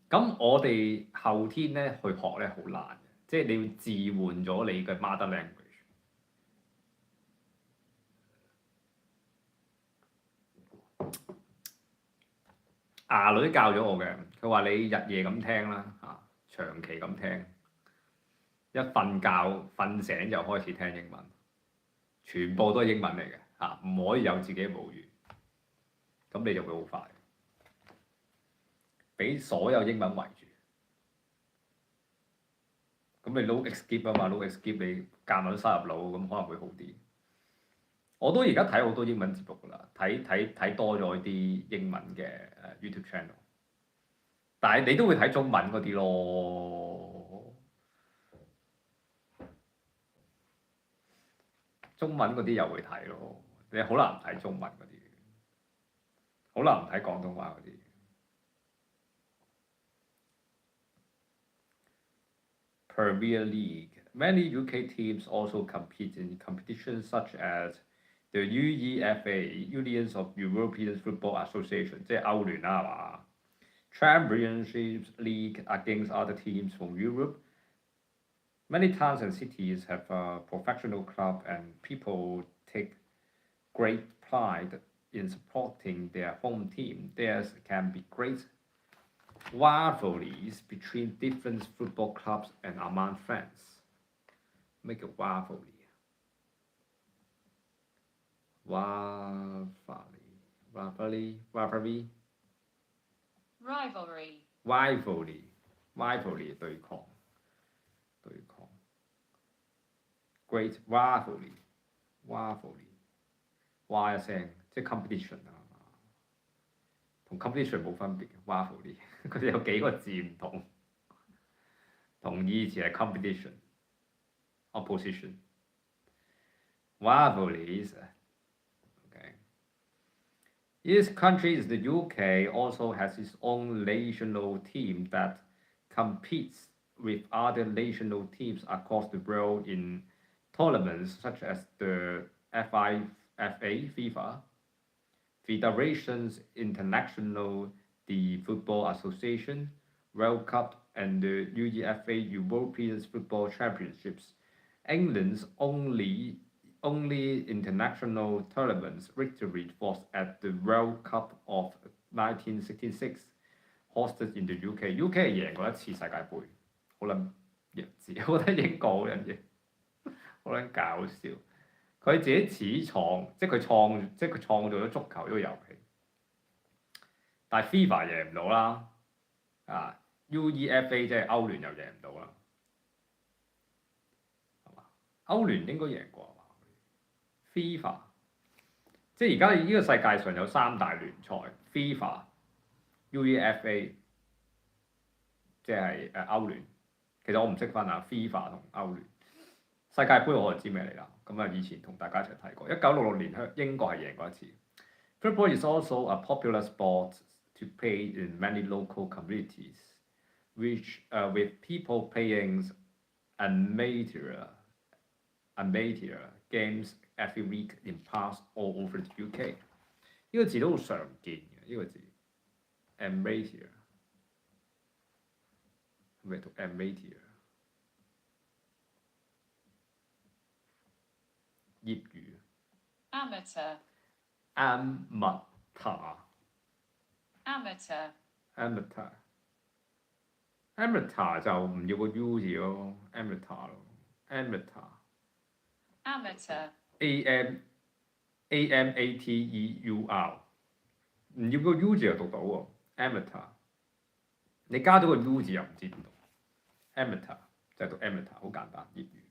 咁我哋後天咧去學咧好難嘅，即係你要置換咗你嘅 mother language。牙女教咗我嘅，佢話你日夜咁聽啦，長期咁聽，一瞓覺瞓醒就開始聽英文，全部都係英文嚟嘅，唔可以有自己嘅母語，咁你就會好快，俾所有英文圍住。咁你 no escape 啊嘛 ，no escape 你夾硬塞入腦，咁可能會好啲。我都而家睇好多英文節目㗎啦，睇多咗啲英文嘅YouTube channel， 但係你都會睇中文嗰啲咯，中文嗰啲又會睇咯，你好難唔睇中文嗰啲，好難唔睇廣東話嗰啲。Premier League. Many UK teams also compete in competitions such as the UEFA, Unions of European Football Association， 即係歐聯啦，係嘛 ？Championship League against other teams from Europe. Many towns and cities have a professional club, and people take great pride in supporting their home team. There can be great rivalries between different football clubs and among friends. Make a rivalry. Rivalry 對抗 Great rivalry 哇一聲即係 competition 啊，同 competition 冇分別嘅 rivalry 佢哋有幾個字唔同，同義詞係 competition opposition rivalries。Each country in the UK also has its own national team that competes with other national teams across the world in tournaments such as the FIFA, Federations International, the Football Association, World Cup, and the UEFA European Football Championships. England's only international tournament victory was at the World Cup of 1966, hosted in the UK. UK 係贏過一次世界盃，好撚弱智，我覺得英國好撚嘢，好撚搞笑。佢自己始創，即係佢創造咗足球呢個遊戲，但係 FIFA 贏唔到啦，UEFA 即係歐聯又贏唔到啦，係嘛？歐聯應該贏過。FIFA 即係而家呢個世界上有三大聯賽 FIFA、UEFA 即係歐聯。其實我唔識分啊 FIFA 同歐聯。世界盃我就知咩嚟啦。咁啊以前同大家一齊睇過。1966年英國係贏過一次。Football is also a popular sport to play in many local communities, which with people playing amateur games every week in parks all over the UK。呢個字都好常見嘅，呢個字 amateur 係咪讀 amateur？ 業餘 amateur amateur 就唔要個 U 字咯 amateur 咯 amateur, amateur，唔要個 U 字又讀到喎 ，amateur。你加咗個 U 字又唔知點讀 ，amateur 就係讀 amateur，好簡單業餘。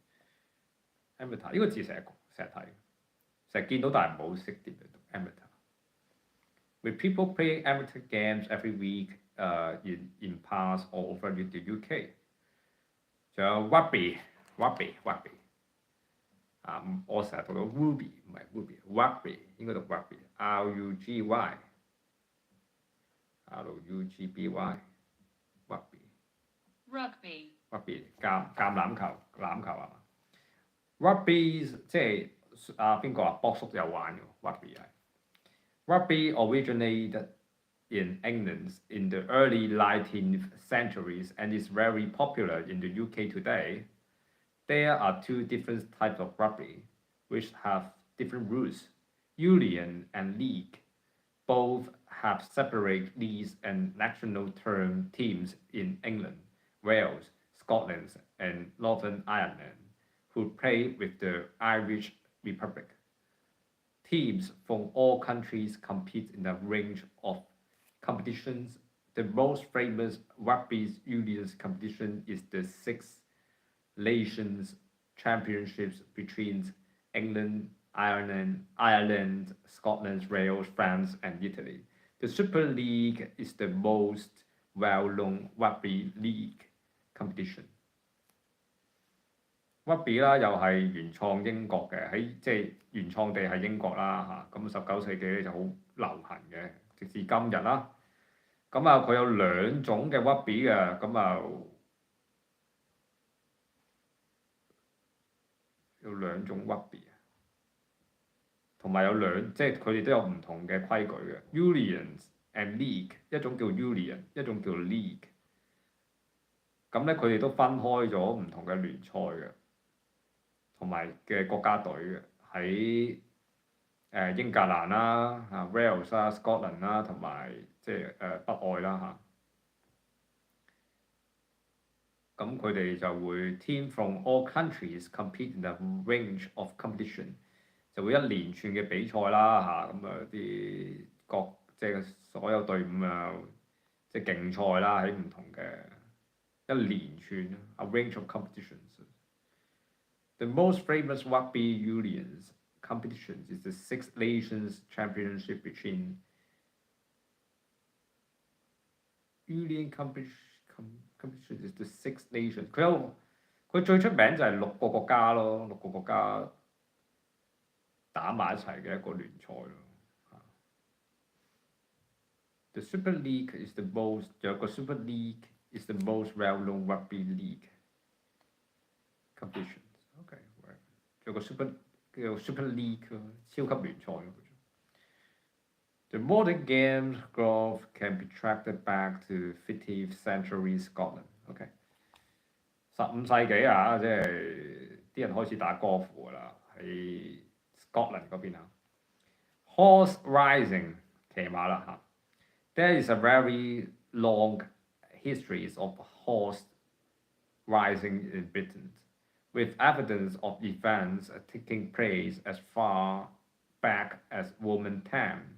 amateur 呢個字成日睇，成日見到但係唔好識點樣讀 amateur。With people playing amateur games every week in parks all over the UK。仲有 rugby。我成日讀到 ruby 唔係 rugby， 應該讀 rugby，rugby。rugby 橄欖球係嘛 ？rugby 即係邊個啊？博叔有玩嘅 rugby 係。Rugby originated in England in the early 19th centuries and is very popular in the UK today. There are two different types of rugby, which have different rules. Union and League both have separate leagues and national term teams in England, Wales, Scotland, and Northern Ireland, who play with the Irish Republic. Teams from all countries compete in a range of competitions. The most famous rugby union competition is the Six Nations Championships between England, Ireland, Scotland, Wales, France, and Italy. The Super League is the most well-known rugby league competition. rugby 啦，又係原創英國嘅，即係原創地係英國啦嚇。咁19世紀咧就好流行嘅，直至今日啦。咁佢有兩種嘅 rugby 嘅，有兩種 rugby 同埋有即係佢哋都有唔同嘅規矩嘅。Unions and League， 一種叫 Union， 一種叫 League。咁咧佢哋都分開咗唔同嘅聯賽嘅。同埋嘅國家隊嘅喺英格蘭啦、Wales 啦、Scotland 啦，同埋即係北愛啦嚇。咁佢哋就會 team from all countries compete in a range of competition， 就會一連串嘅比賽啦嚇。啲即係所有隊伍即係競賽啦，喺唔同嘅一連串 a range of competitions。The most famous rugby unions competition is the Six Nations Championship between Union competition is the Six Nations。佢最出名就係6個國家咯，6個國家打埋一齊嘅一個聯賽咯。The Super League is the most 有個 Super League is the most well-known rugby league competition。OK， 有個 Super League 超級聯賽。The modern game's growth can be tracked back to 15th century Scotland。OK， 15世紀啊，即係啲人開始打高爾夫㗎啦，喺 Scotland 嗰邊啊。Horse riding 騎馬啦嚇。There is a very long history of horse riding in Britain，with evidence of events taking place as far back as Roman times.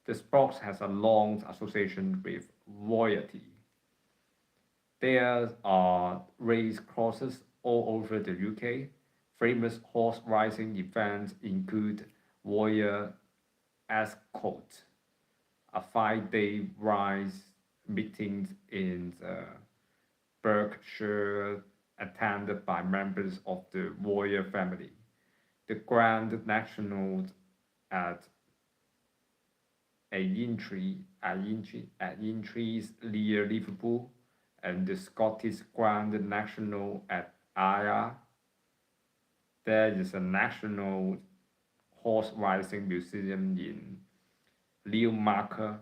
The sport has a long association with royalty. There are race courses all over the UK. Famous horse racing events include Royal Ascot, a 5-day race meeting in Berkshire attended by members of the royal family. The Grand National at Aintree near Liverpool, and the Scottish Grand National at Ayr. There is a national horse racing museum in Newmarket,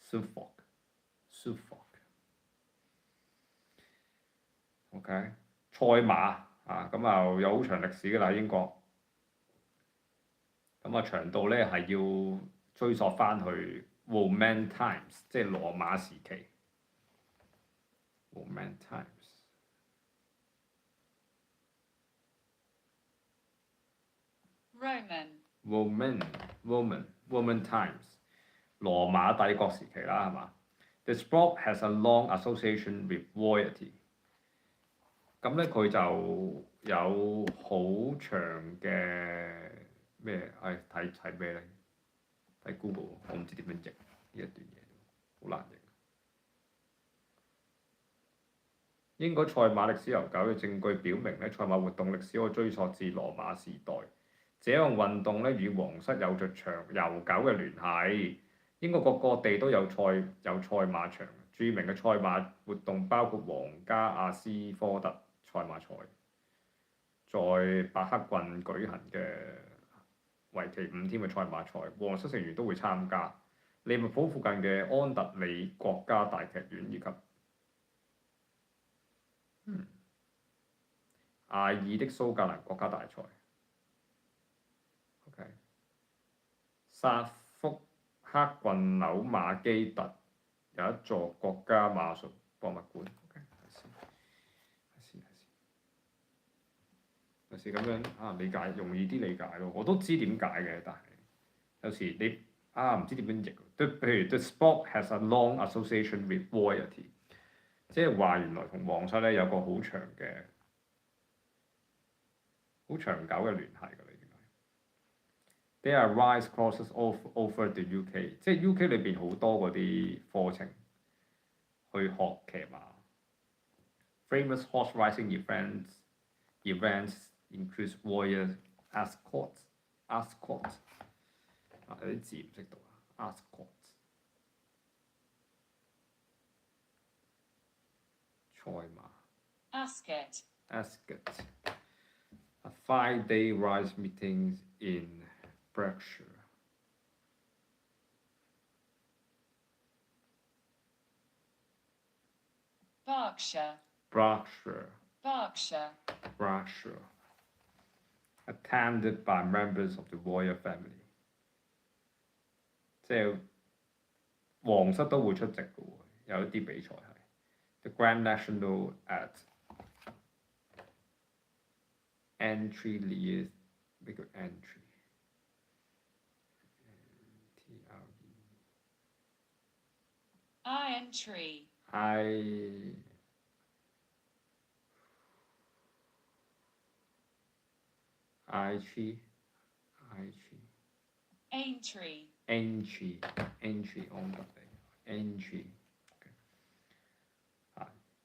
Suffolk。OK， 賽馬咁有好長歷史㗎啦，英國。長度咧係要追溯翻去 Roman times， 即係羅馬時期。Roman times。Roman times， 羅馬帝國時期啦，係嘛 ？The sport has a long association with royalty。咁咧佢就有好長嘅咩？睇咩咧？睇 Google， 我唔知點樣譯呢一段嘢，好難譯。英國賽馬歷史悠久嘅證據表明咧，賽馬活動歷史可追溯至羅馬時代。這項運動咧與皇室有着長悠久嘅聯繫。英國各地都有賽馬場，著名嘅賽馬活動包括皇家阿斯科特賽馬賽，在白克郡舉行嘅為期5天嘅賽馬賽，皇室成員都會參加。利物浦附近嘅安特里國家大劇院以及艾爾的蘇格蘭國家大賽。OK， 薩福克郡紐馬基特有一座國家馬術博物館。有時咁樣理解容易啲理解咯，我都知點解嘅，但係有時你唔知點樣譯。譬如 The sport has a long association with royalty， 即係話原來同皇室咧有個好長久嘅聯繫㗎啦。There are rise courses over the UK， 即係 UK 裏邊好多嗰啲課程去學騎馬。Famous horse riding events include royal escorts， 有啲字唔識讀啊 ，escorts。賽馬。Ascot。A 5-day rise meetings in Berkshire。Attended by members of the royal family， 即係皇室都會出席嘅喎，有一啲比賽係。The Grand National at Entry Lies， 咩叫 entry？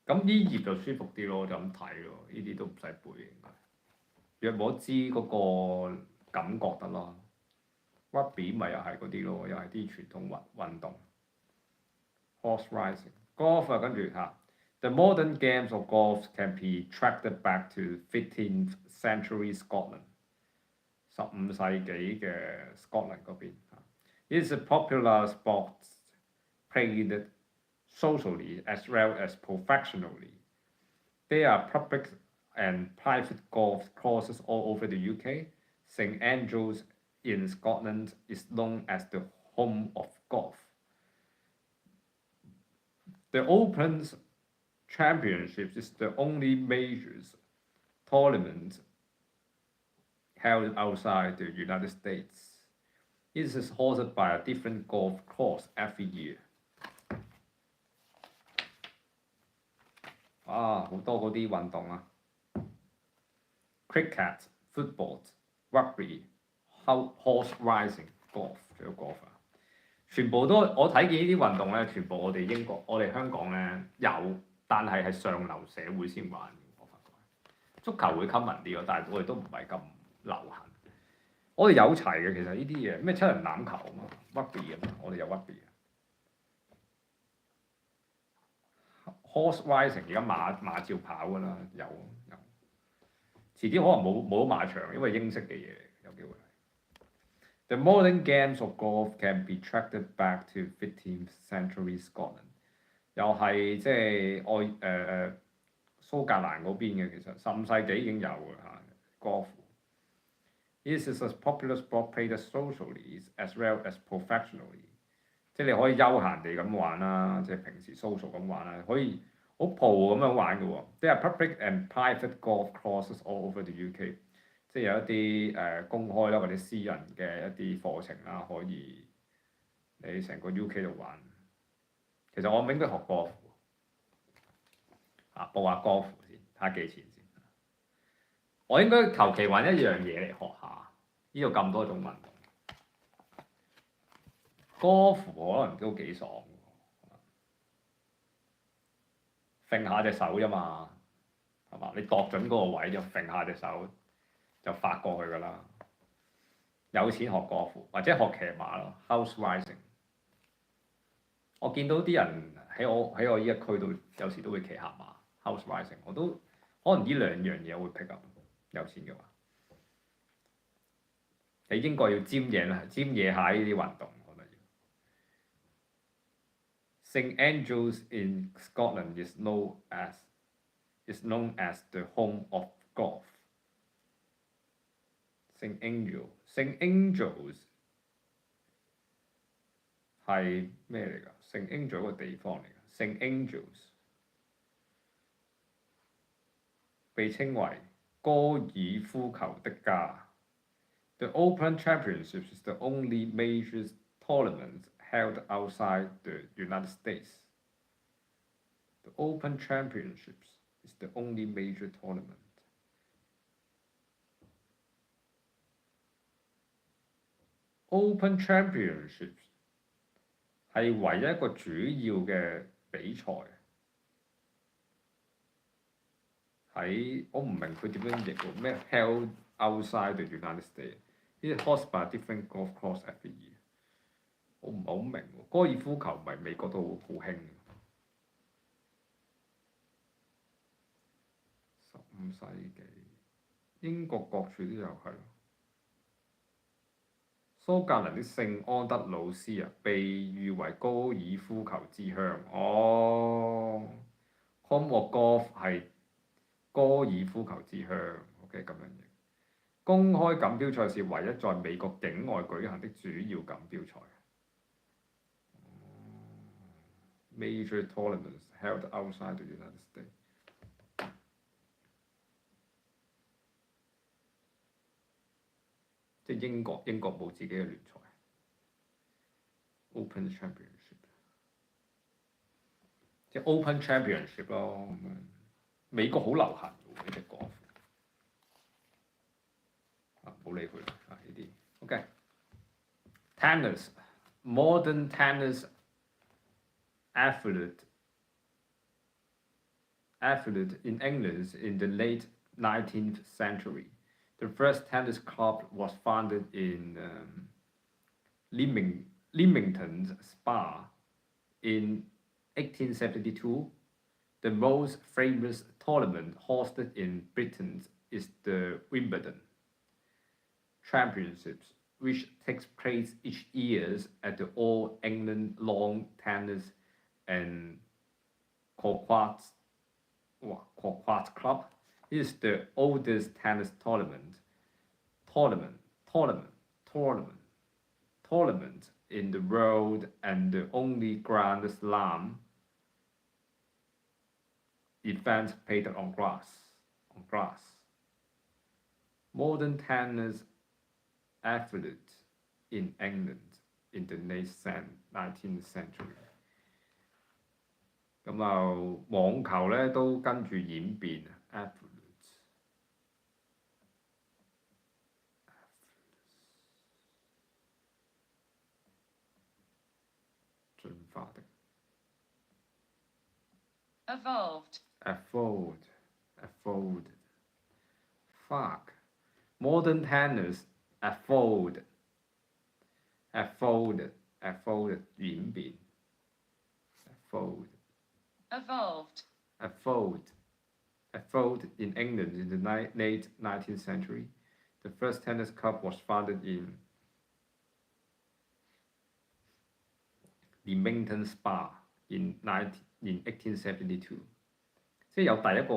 咁呢頁就舒服啲咯，就咁睇咯，呢啲都唔使背應該。若我知嗰個感覺得咯。Rugby 咪又係嗰啲咯，又係啲傳統運動。Horse riding golf 跟住The modern games of golf can be tracked back to 15th century Scotland， 15世紀嘅 Scotland 嗰邊。It is a popular sport played socially as well as professionally. There are public and private golf courses all over the UK. St Andrews in Scotland is known as the home of golf. The Open Championships is the only major tournament held outside the United States. It is hosted by a different golf course every year. 好多嗰啲運動啊 ，cricket、football、rugby、horse riding、golf， 仲有 golf 啊，全部都我睇見呢啲運動咧，全部我哋香港咧有，但係上流社會先玩。我發覺足球會 common 啲咯，但係我哋都唔係咁流行。我哋有齊嘅其實呢啲嘢，咩七人欖球啊嘛 ，rugby 啊嘛，我哋有 rugby。horse riding 而家馬照跑㗎啦，有。遲啲可能冇咗馬場，因為英式嘅嘢有機會係。The modern games of golf can be tracked back to 15th century Scotland， 又係即係蘇格蘭嗰邊嘅，其實15世紀已經有㗎嚇 golf。It is a popular sport played socially as well as professionally， 即係你可以休閒地咁玩啦，即係平時 social 咁玩啦，可以好 pro 咁樣玩嘅喎。There are public and private golf courses all over the UK， 即係有一啲公開啦或者私人嘅一啲課程啦，可以你成個 UK 度玩。其實我唔應該學 golf 啊，報下 golf 先，睇下幾錢先。我應該求其揾一樣嘢嚟學下，呢度咁多種運動。golf 可能都幾爽喎，揈下隻手啫嘛，係嘛？你度準嗰個位就揈下隻手就發過去㗎啦。有錢學 golf 或者學騎馬咯 ，house riding。我見到啲人喺我依一區度有時都會騎下馬 house riding， 我都可能呢兩樣嘢會 pick up， 有錢嘅話。喺英國要沾野下呢啲運動。St Andrews in Scotland is known as the home of golf. St Andrews 係咩嚟㗎 ？St Andrews 個地方嚟㗎。St Andrews 被稱為高爾夫球的家。The Open Championships is the only major tournament held outside the United States. The Open Championships is the only major tournament. Open Championships 係唯一一個主要嘅比賽。喺我唔明佢點樣譯喎，咩 held outside the United States？ 呢啲 host by different golf course every year。我唔係好明喎，高爾夫球咪美國都好興嘅。15世紀英國各處都有係咯。蘇格蘭的聖安德魯斯啊，被譽為高爾夫球之鄉。哦 ，Home of Golf 係高爾夫球之鄉。OK， 咁樣嘅公開錦標賽是唯一在美國境外舉行的主要錦標賽。Major tournaments held outside the United States。即係英國冇自己嘅聯賽 ，Open Championship， 即係 Open Championship 咯。咁樣美國好流行喎呢隻歌。冇理佢啦，呢啲。OK。Tennis modern tennis athlete in England in the late 19th century. The first tennis club was founded in Leamington Spa in 1872. The most famous tournament hosted in Britain is the Wimbledon Championships, which takes place each year at the All England Lawn Tennis and Croquet Club. It is the oldest tennis tournament in the world and the only Grand Slam event played on grass. Modern tennis athlete in England in the late 19th century。咁網球咧都跟住演變啊 ，athlete 進化的 evolved fuck modern tennis evolved 演變 evolved in England in the late 19th century. The first tennis club was founded in Leamington Spa in 1872。即係有第一個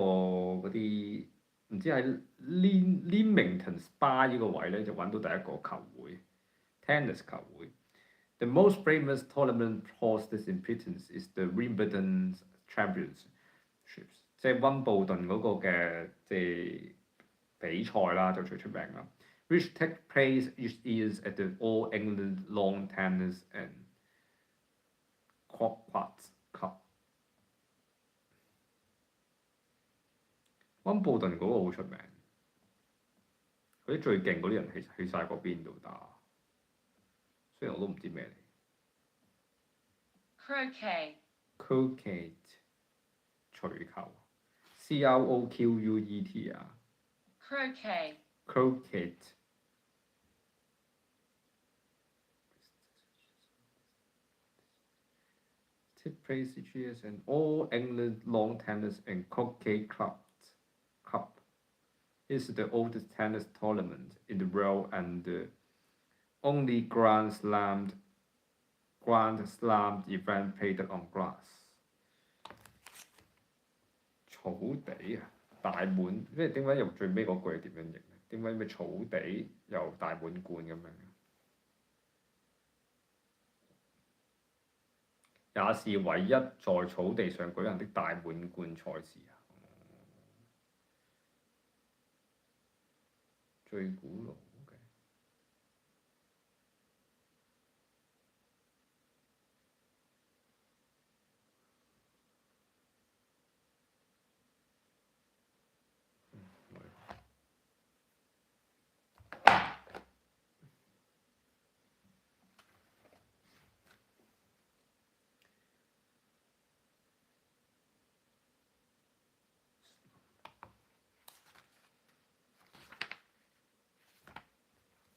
嗰啲唔知喺 Leamington Spa 呢個位咧，就揾到第一個球會 tennis 球會。The most famous tournament hosted in Britain is the Wimbledon Champions. Championships， 即係溫布頓嗰個嘅即係比賽啦，就最出名啦。Which take place each year at the All England Lawn Tennis and Quads Cup。溫布頓嗰個好出名，嗰啲最勁嗰啲人去晒嗰邊度打，雖然我都唔知咩嚟。Croquet。槌球 ，Croquet 啊。Croquet。Take place each year and All England Lawn Tennis and Croquet Cup is the oldest tennis tournament in the world and the only Grand Slam event played on grass。草地啊，大滿，即係點解又最尾嗰句係點樣譯咧？點解咩草地又大滿貫咁樣？也是唯一在草地上舉行的大滿貫賽事啊！最古老。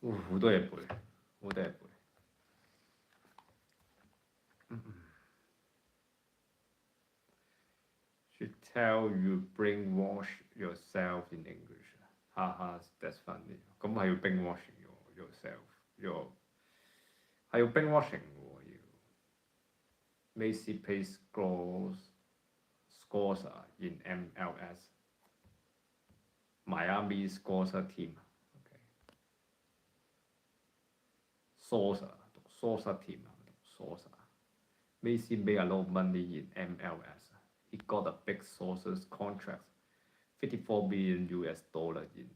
好多嘢背，好多嘢背。Should tell you brainwash yourself in English。哈哈 ，that's funny。咁係要 brainwashing yourself，係要 brainwashing 喎要。Messi plays scores in MLS。Miami scores team。Sosa team 啊，Sosa。Messi made a lot of money in MLS。He got a big sources contract, $54 million in 2023。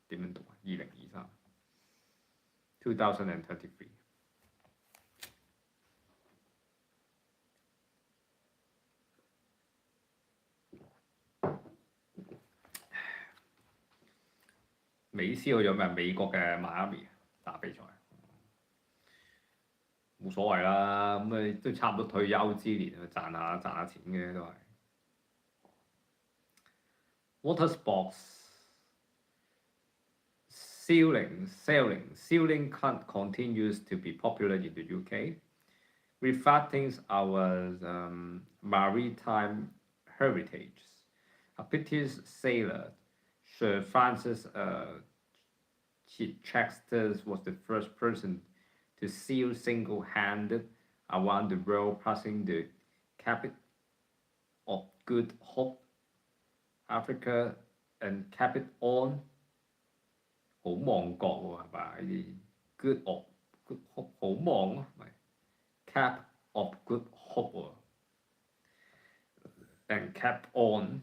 點樣讀啊？2023。2023。美斯去咗咩？美國嘅邁阿密打比賽。冇所謂啦，咁你都差唔多退休之年，賺下錢嘅都係。Water sports sailing continues to be popular in the UK, reflecting our maritime heritage. A British sailor, Sir Francis Chichester, was the first person to sail single-handed around the world, passing the Cape of Good Hope, Africa, and Cape on 好望角喎，係嘛？呢啲 Good Hope 好望咯，咪 Cape of Good Hope 喎 ，and Cape on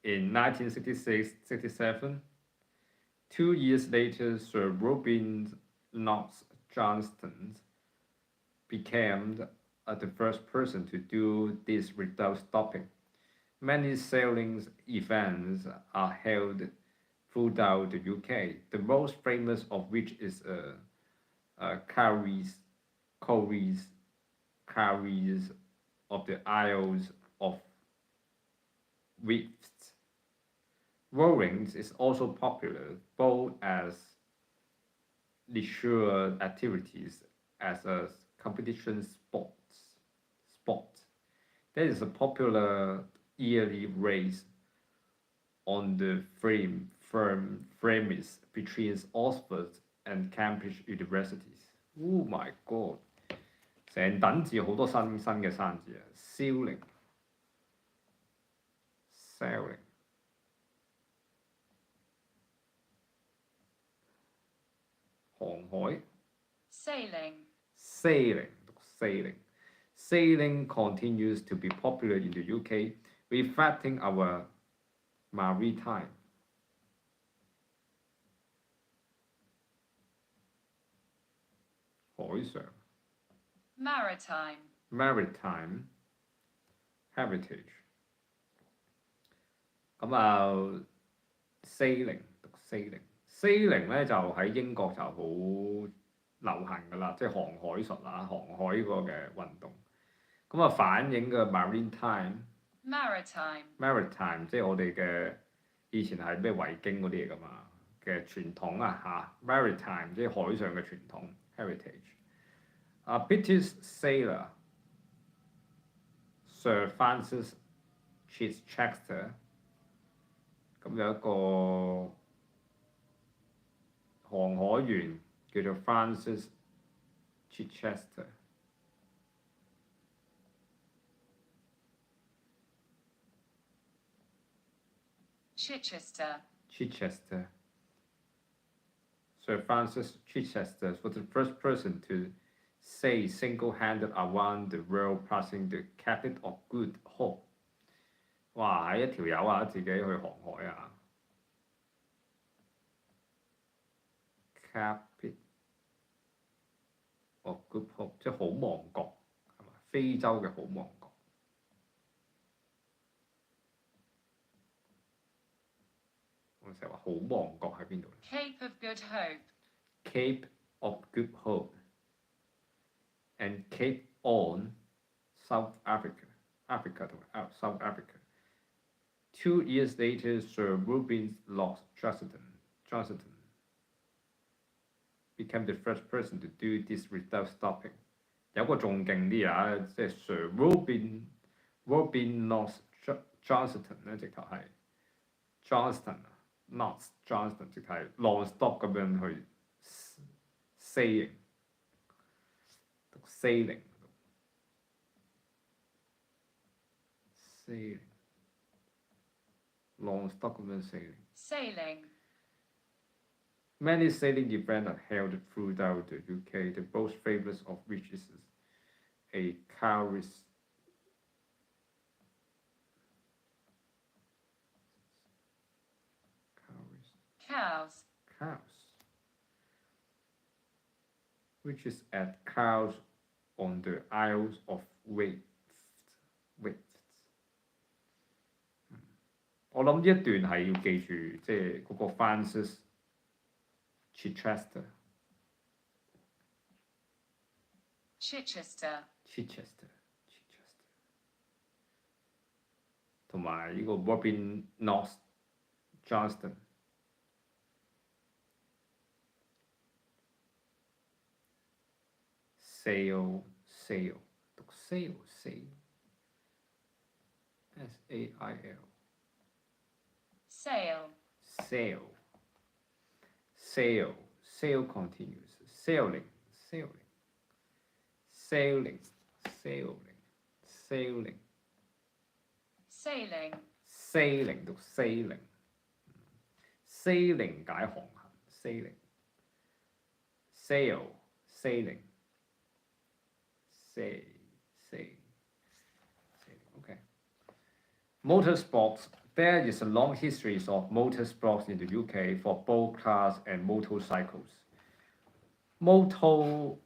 in 1966-67. 2 years later, Sir Robin Knox Johnston became the first person to do this without stopping. Many sailing events are held throughout the UK, the most famous of which is Carries of the Isles of Wight. Rowing is also popular, both as leisure activities as a competition sport. There is a popular yearly race on the Thames between Oxford and Cambridge Universities. Oh my god！ 成等字好多新嘅生字啊 ！Sailing。航海。Sailing。sailing 讀 sailing continues to be popular in the UK, reflecting our maritime 海上 maritime heritage。咁sailing 讀 sailing 咧就喺英國就好流行㗎啦，即係航海術啊，航海嗰個嘅運動。咁反映嘅 maritime 即係我哋嘅以前係咩維京嗰啲嘢㗎嘛嘅傳統啊嚇 maritime 即係海上嘅傳統 heritage。British sailor Sir Francis Chichester 咁有一個航海員叫做 Francis Chichester。Sir Francis Chichester was the first person to sail single-handed around the world, passing the Cape of Good Hope。哇！一條友啊，自己去航海啊 ！Cape of Good Hope 即係好望角係嘛？非洲嘅好望角。我成日話好望角喺邊度 Cape of Good Hope。Cape of Good Hope and Cape on South Africa 同埋 South Africa。2 years later, Sir Reuben Locke Johnston became the first person to do this without stopping。有個仲勁啲啊，即係 Sir Reuben Locke Johnston 咧，直頭係 Johnston 直頭係 non-stop 咁樣去 sailing 讀 sailing non-stop 咁樣 sailing。 Many sailing events are held throughout the UK, the most famous of which is a cowrace which is at Cowes on the Isles of Wight。我諗呢一段係要記住，即係嗰個 Francis Chichester 同埋呢個 Robin Knox Johnston。sail 讀 sail sail continues sailing讀 sailing 解航行 sailing okay。 Motorsports. There is a long history of motorsports in the UK for both cars and motorcycles. Motorsports.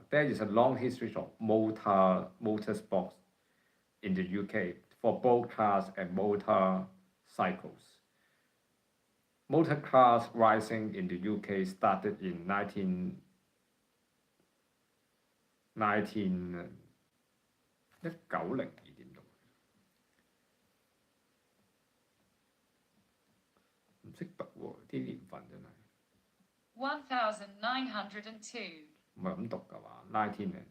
There is a long history of motorsports in the UK for both cars and motorcycles. Motor cars racing in the UK started in 1990點讀？唔識讀喎，啲年份真係。1902。唔係咁讀㗎嘛？19係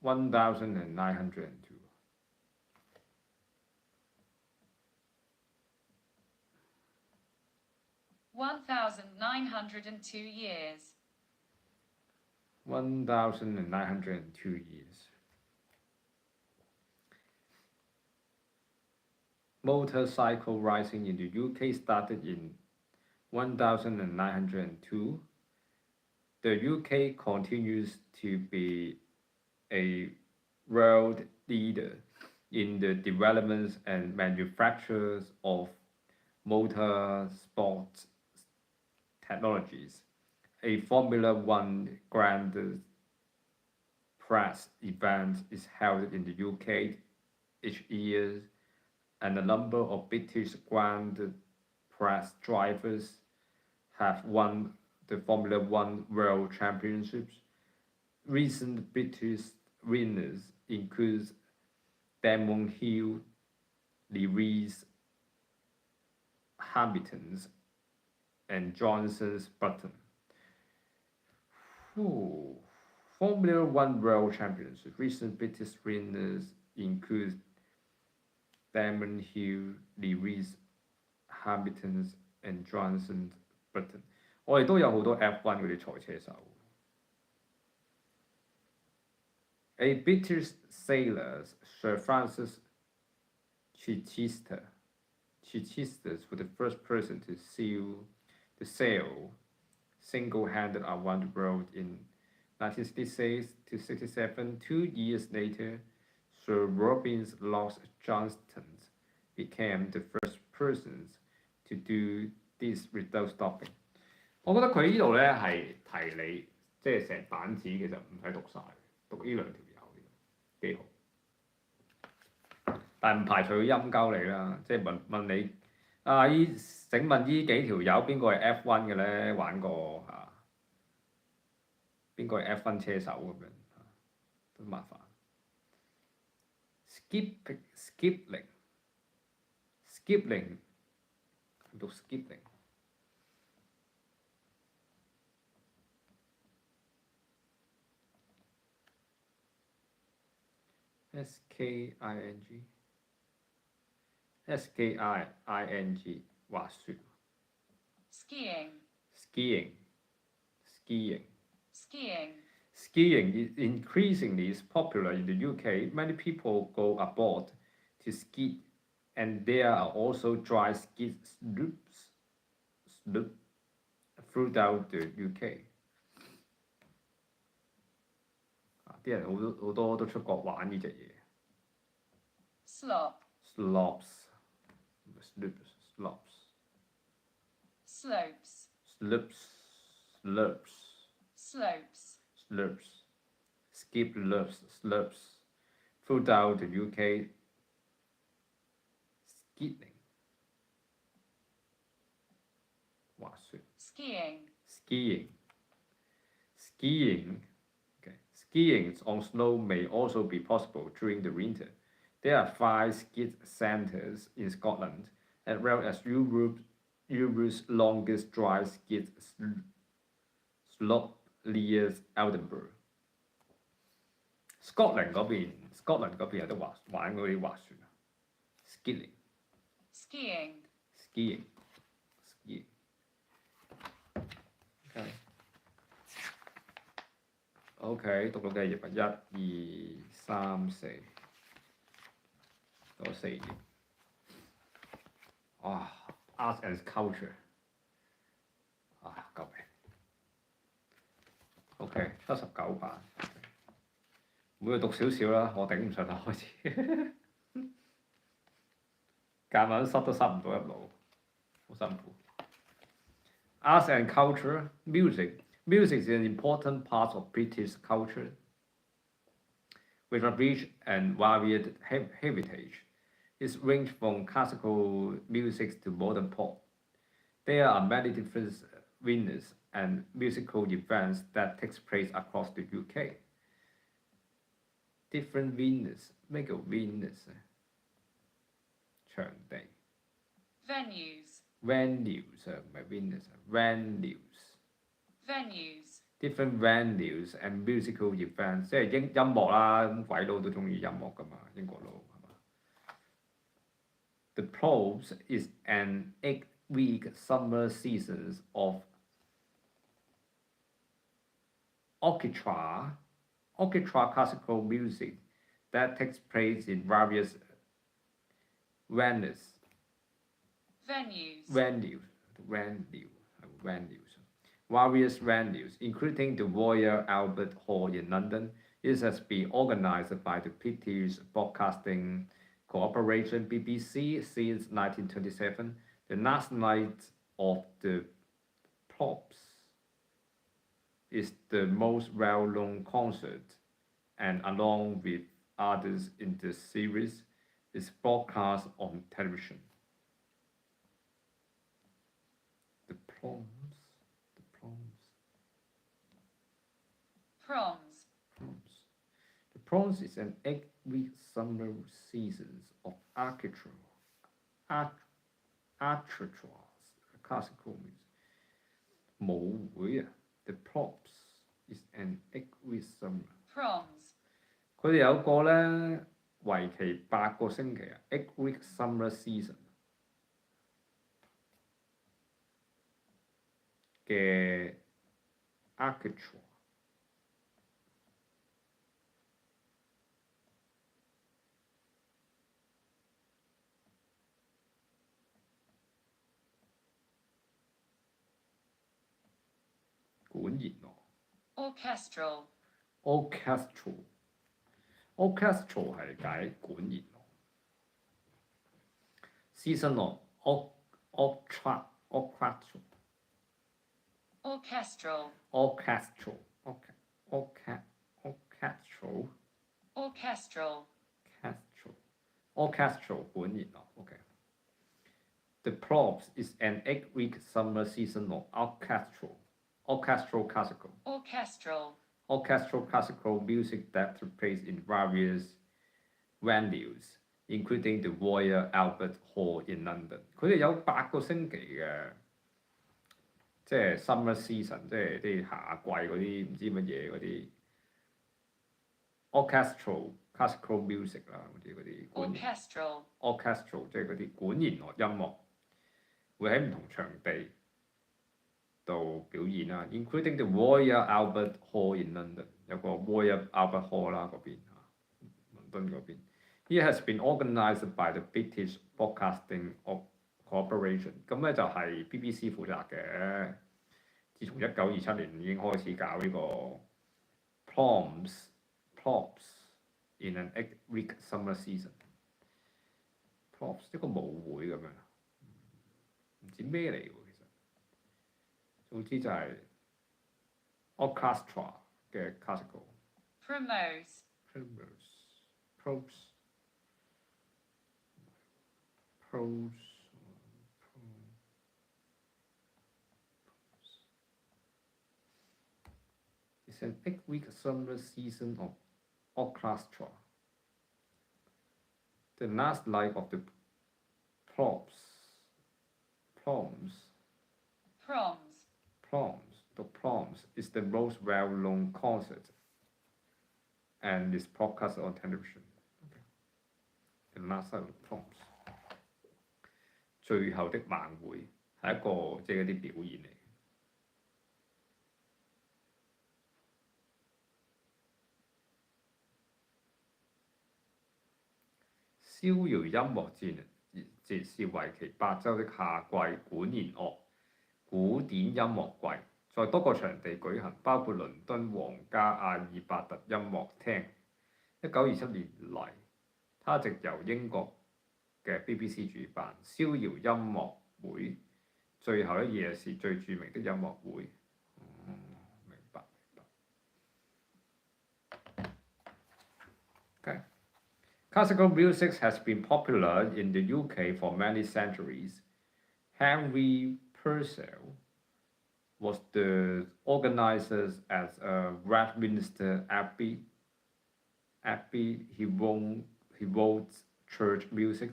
1902。1902 years. 1902 years. Motorcycle racing in the UK started in 1902. the UK continues to be a world leader in the development and manufacture of motorsport technologies. A Formula One Grand Prix event is held in the UK each year, and a number of British Grand Prix drivers have won the Formula One World Championships. Recent British winners include Damon Hill, Lewis Hamilton, and Johnson Button. Formula One World Championships. Recent British winners include Damon Hill, Lewis Hamilton, and Johnson Button. 我哋都有好多 F1 嗰啲賽車手。A British sailor, Sir Francis Chichester, was the first person to sail single-handed around the world in 1966 to 67. 2 years later, Sir Robin Lawrence Johnston became the first person to do this without stopping. 我覺得佢呢度咧係提你，即係成版紙其實唔使讀晒，讀呢兩條友幾好。但唔排除佢陰鳩你啦，即係問你啊，請問呢幾條友邊個係 F1 嘅咧？玩過嚇？邊個係 F1 車手咁樣都麻煩。Skipling，讀 skipling。S-K-I-N-G 滑雪。Skiing is increasingly popular in the UK. Many people go abroad to ski, and there are also dry ski slopes throughout the UK. 啲人好多都出國玩呢隻嘢。Slopes. Skip slopes throughout the UK. Skiing. 滑雪。Skiing on snow may also be possible during the winter. There are 5 ski centres in Scotland, as well as Europe's longest dry ski slope near Edinburgh. Scotland 嗰邊有得玩嗰啲滑雪啊 Skiing. OK， 讀到嘅頁啊，1、2、3、4，嗰4頁。哇 ，Arts and Culture， 救命 ！OK， 79版，每個讀少少啦，我頂唔順啦開始，夾硬塞都塞唔到入腦，好辛苦。Arts and Culture, Music is an important part of British culture, with a rich and varied heritage. It ranges from classical music to modern pop. There are many different venues and musical events that take place across the UK. Different venues, 咩叫 venues 啊？場地。Venues 啊，唔係 venues 啊 Different venues and musical events， 即係音樂啦，咁鬼佬都中意音樂㗎嘛，英國佬係嘛？The Proms is an 8-week summer season of orchestra classical music that takes place in various venues, various venues, including the Royal Albert Hall in London. It has been organised by the British Broadcasting Corporation (BBC) since 1927. The last night of the props is the most well-known concert, and along with others in the series, is broadcast on television. The proms. The proms is an 8-week summer season of classical music. 舞會啊 The props is an 8-week summer. Proms. 佢哋有個咧為期8個星期啊 8-week summer season 嘅 orchestra。管弦樂 Orchestral. orchestral 係解管弦樂 season 樂 orchestral管弦樂 OK。 The Props is an 8-week summer season of orchestral classical music that took place in various venues, including the Royal Albert Hall in London. 佢哋有8個星期嘅，即係 summer season， 即係啲夏季嗰啲唔知乜嘢嗰啲 orchestral classical music 啦，嗰啲管弦 orchestral 即係嗰啲管弦樂音樂，會喺唔同場地度表演啦 ，including the Royal Albert Hall in London， 有個 Royal Albert Hall 啦嗰邊嚇，倫敦嗰邊。It has been organised by the British Broadcasting Corporation， 咁咧就係 BBC 負責嘅。自從1927年已經開始搞呢個 props in an 8-week summer season。props 一個舞會咁樣，唔知咩嚟喎。總之就係 orchestra 嘅 classical。Props. It's an 8-week summer season of orchestra. The last night of the proms. The proms is the most well-known concert and is broadcast on television. Okay. The last night of the proms. 最後的晚會係一個即係一啲表演嚟。逍遙音樂節是為期8週的夏季管弦樂古典音樂季，在多個場地舉行，包括倫敦皇家阿爾伯特音樂廳。1927年嚟，它藉由英國嘅 BBC 主辦。逍遙音樂會最後一夜是最著名的音樂會。明白。Okay. Classical music has been popular in the UK for many centuries. Henry Purcell was the organizer at Westminster Abbey. He wrote church music,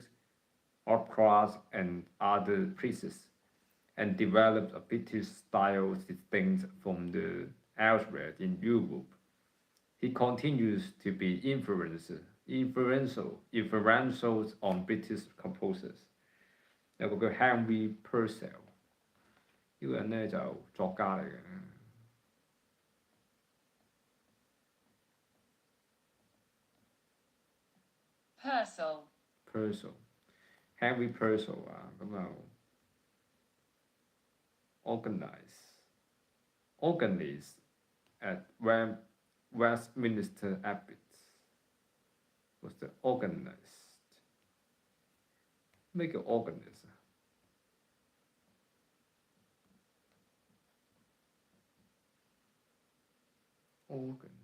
operas, and other pieces, and developed a British style distinct from the elsewhere in Europe. He continues to be influential on British composers. 有個叫 Henry Purcell， 呢個人咧就作家嚟嘅。Henry Purcell 啊，咁就 organize organist at Westminster Abbey was the organist。咩叫 organist 啊 ？organist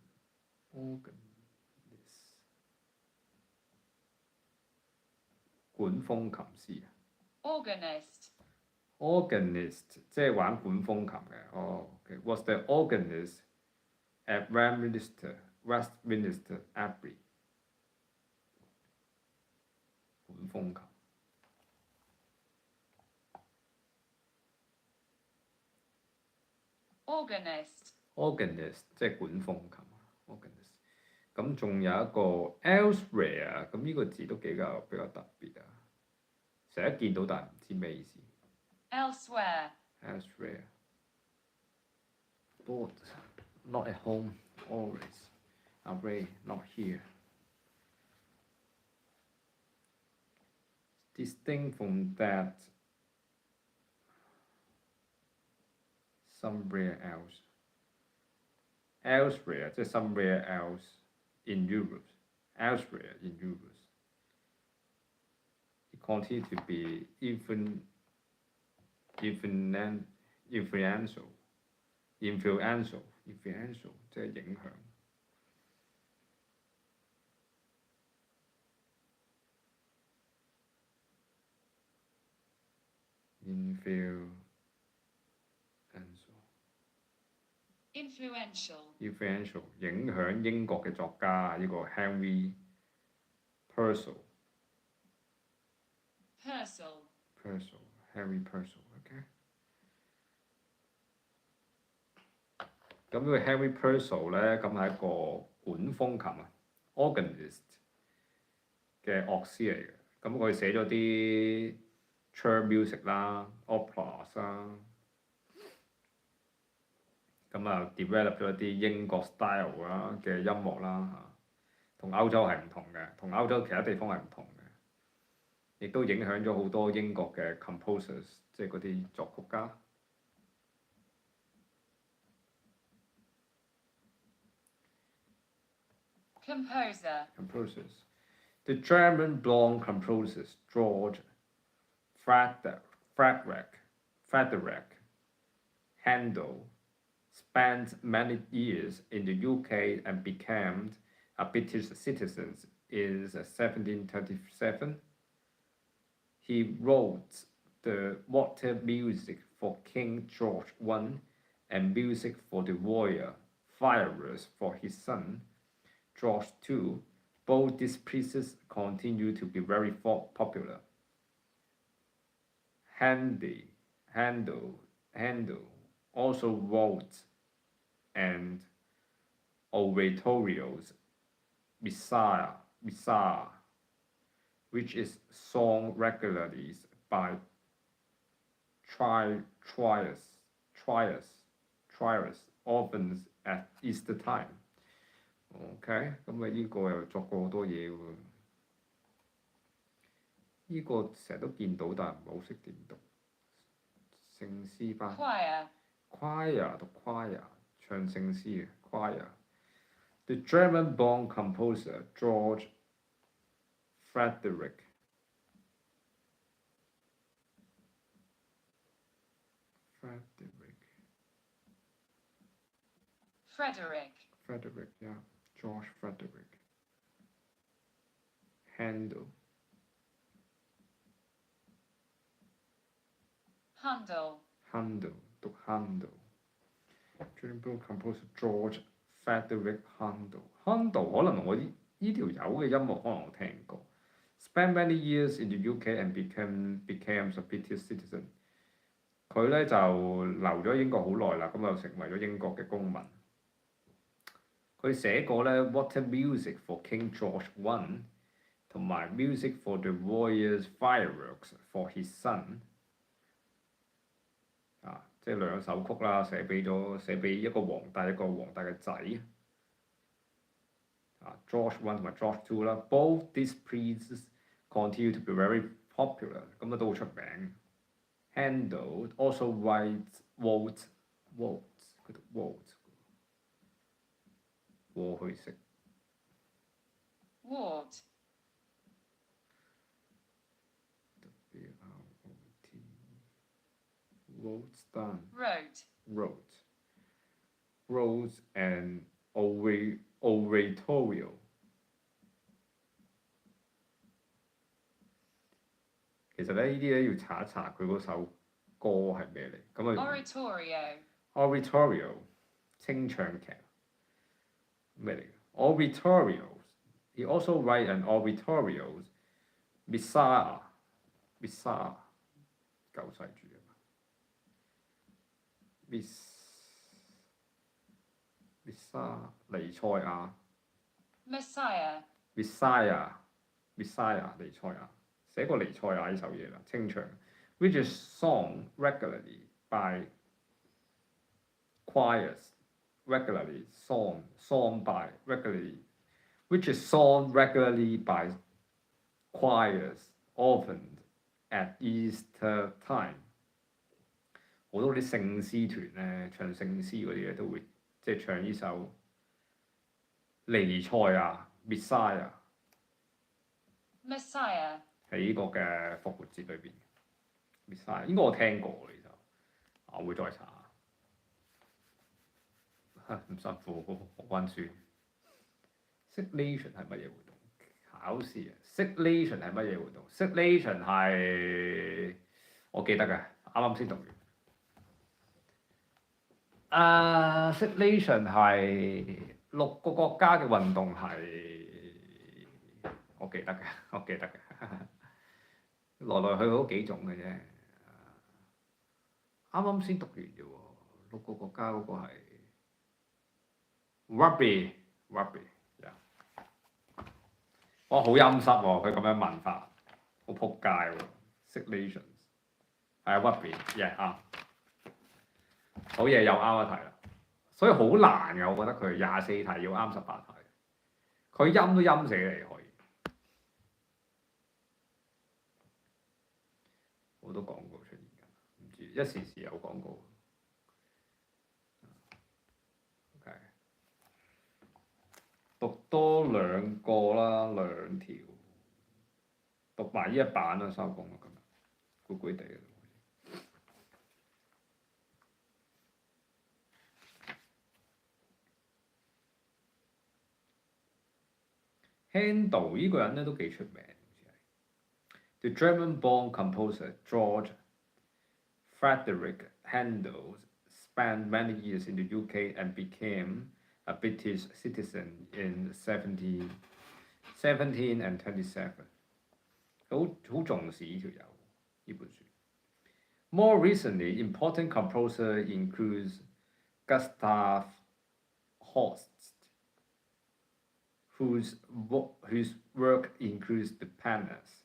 管風琴師啊 ？organist 即係玩管風琴嘅。哦，was the organist at Westminster Abbey。管風琴。organist 即係管風琴 organist。咁仲有一個 elsewhere， 咁呢個字都比較特別啊，成日見到但係唔知咩意思。elsewhere bored not at home always away not here distinct from that somewhere else elsewhere 即係 somewhere else in Europe elsewhere in Europe it continue to be influential 即係影響。influential 影響英國嘅作家呢個 Henry Purcell Henry Purcell，OK。咁呢個 Henry Purcell 咧，咁係一個管風琴啊 organist 嘅樂師嚟嘅。咁佢寫咗啲 chamber music 啦、operas 啦。咁啊 develop 咗一啲英國 style 啦嘅音樂啦嚇，同歐洲係唔同嘅，同歐洲其他地方係唔同嘅，亦都影響咗好多英國嘅 composers， 即係嗰啲作曲家。Composers. The German blonde composers George Frederick Handel spent many years in the UK and became a British citizen in 1737. He wrote the water music for King George I and music for the royal fireworks for his son George II. Both these pieces continue to be very popular. Handel also wrote an oratorios Messiah, which is sung regularly by trials, often at Easter time. OK， 咁啊呢個又作過好多嘢喎。呢個成日都見到，但係唔係好識點讀。聖詩班 choir 讀 choir， 唱聖詩嘅 choir。The German-born composer George Frederick yeah. George Frederick Handel讀 Handel German composer George Frederick Handel 可能我呢條友嘅音樂可能我聽過。Spent many years in the UK and became a British citizen。佢咧就留咗英國好耐啦，咁就成為咗英國嘅公民。佢寫過咧 Water Music for King George I 同埋 Music for the Royal Fireworks for his son 即係兩首曲啦，寫俾一個皇帝嘅仔George I 同埋 George II 啦。Both these pieces continue to be very popular， 咁都好出名。Handel also wrote 佢讀 what， 過去式。Wart. Wrote done. Wrote. Wrote an oratorio。其實咧，呢啲咧要查一查佢嗰首歌係咩嚟。咁啊 ，oratorio 清唱劇咩嚟嘅 ？Oratorios。He also write an oratorios Messiah 救世主啊嘛 Messiah 彌賽亞 Messiah. Messiah 彌賽亞寫過彌賽亞呢首嘢啦，清唱 which is sung regularly by choirs regularly song by regularly which is sung regularly by choirs often at Easter time。好多啲聖詩團咧唱聖詩嗰啲咧都會即係唱呢首彌賽亞 Messiah 喺呢個嘅復活節裏邊 Messiah 應該我聽過呢首，我會再查下。唔辛苦，好温書。Signation 係乜嘢活動？考試啊 ！Signation 係乜嘢活動 ？Signation 係我記得嘅，啱啱先讀完。Signation 係6個國家嘅運動係我記得嘅，來來去去都幾種嘅啫。啱啱先讀完啫喎，6個國家嗰個係 rugby。哇！好陰濕喎，佢咁樣問法，好撲街喎。Signations 係啊 rugby， 啱。好嘢又啱一題啦，所以好難嘅，我覺得佢24題要啱18題，佢陰都陰死你可以。好多廣告出現緊，唔知一時時有廣告。OK， 讀多2個啦，2條，讀埋呢一版啦，收工啦今日，攰攰地啦。Handel 呢個人咧都幾出名，好似係 The German-born composer George Frederick Handel spent many years in the UK and became a British citizen in 1727。好重視呢條友呢本書。More recently, important composer includes Gustav Holst.Whose work includes the planets,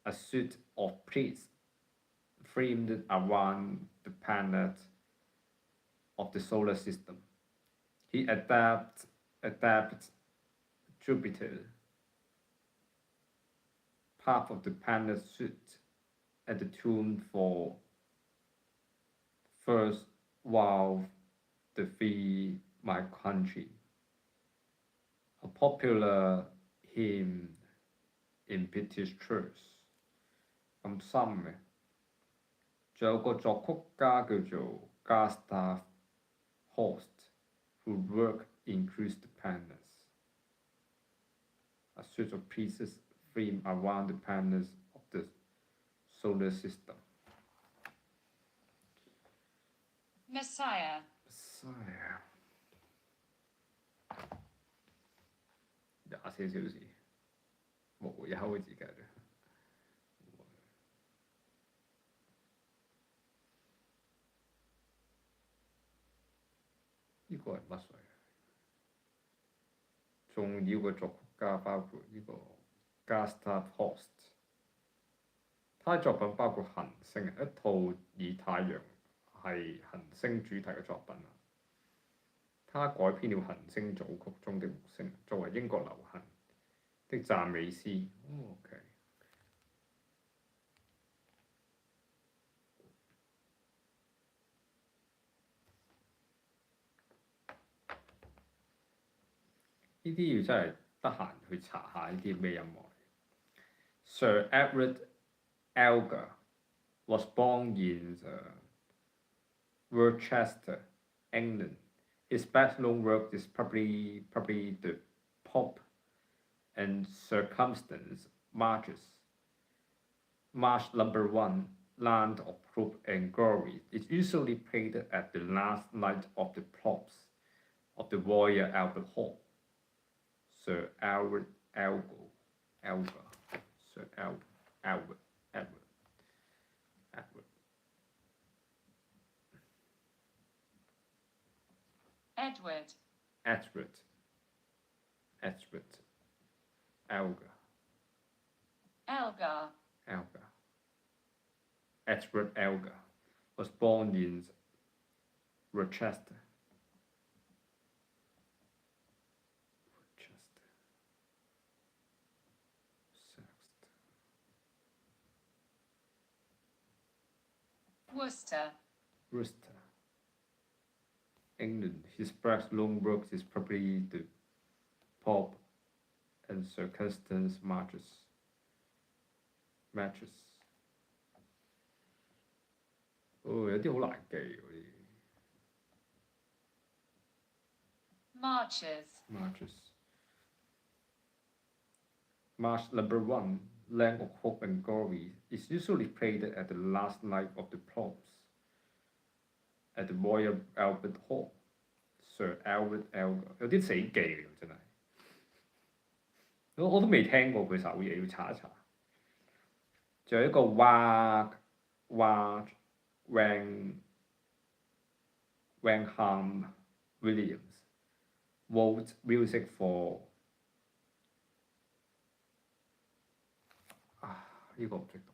a suite of priests framed around the planet of the solar system. He adapts Jupiter, part of the planet suite, at the tune for First While the Free My Country.A popular hymn in British church。咁深嘅，仲有個作曲家叫做 Gustav Holst，whose work includes the planets, a suite of pieces framed around the planets of the solar system。Messiah. 24小時無休嘅時間啫。呢個係乜水？重要嘅作曲家包括呢個 Gustav Holst， 他作品包括行星，一套以太陽係行星主題嘅作品。他改編了行星組曲中的木星，作為英國流行的讚美詩。OK。呢啲要真係得閒去查下呢啲咩音樂。Sir Edward Elgar was born in Worcester, England. His best-known work is probably the Pomp and Circumstance Marches. March number 1, Land of Hope and Glory, is usually played at the last night of the proms of the Royal Albert Hall. Sir Edward Elgar. Sir Edward. Edward. Edward Elgar was born in Rochester. Worcester, England. His best-known work is probably the Pomp and Circumstance Marches.有啲好難記嗰啲。Marches. March number 1, Land of Hope and Glory, is usually played at the last night of the proms at the Royal Albert Hall. Sir Edward Elgar 有啲死記㗎真係，我都未聽過佢首嘢，要查一查。仲有一個 Wenham Williams wrote music for 呢個唔識讀。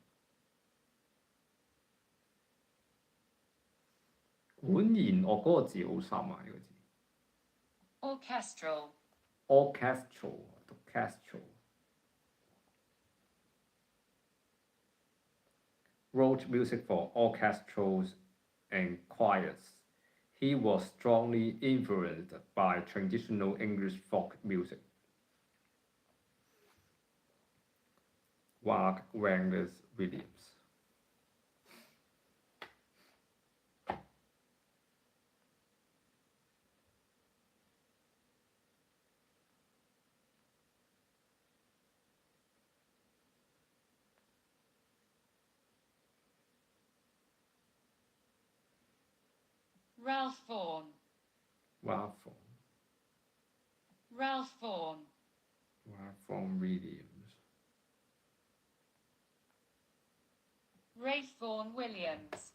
管弦樂嗰個字好深啊！呢個字。Orchestral. Wrote music for orchestras and choirs. He was strongly influenced by traditional English folk music. Wenham Williams. Ralph Vaughan. Williams. Ralph Vaughan Williams.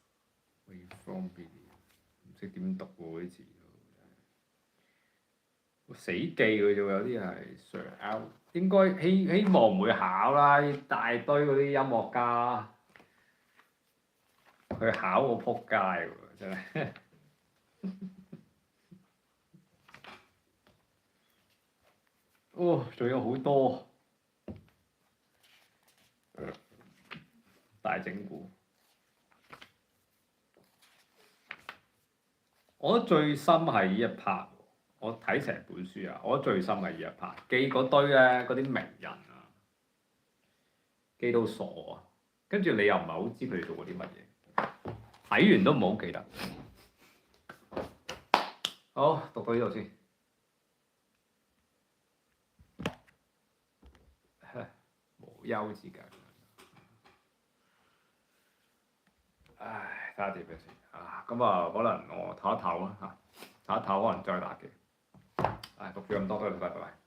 唔識點讀喎啲字，死記嘅啫喎，有啲係 Sir L， 應該希望唔會考啦，大堆嗰啲音樂家去考我撲街喎，真係。仲有好多大整蠱。我覺得最深係呢一 part， 我睇成本書啊，我覺得最深係呢一 part， 記嗰堆咧嗰啲名人啊，記到傻啊，跟住你又唔係好知佢哋做過啲乜嘢，睇完都唔好記得。好，讀到呢度先。無休之間。睇下點樣先啊！咁啊，可能我唞一唞啦嚇，唞一唞可能再打機。讀咗咁多，拜拜。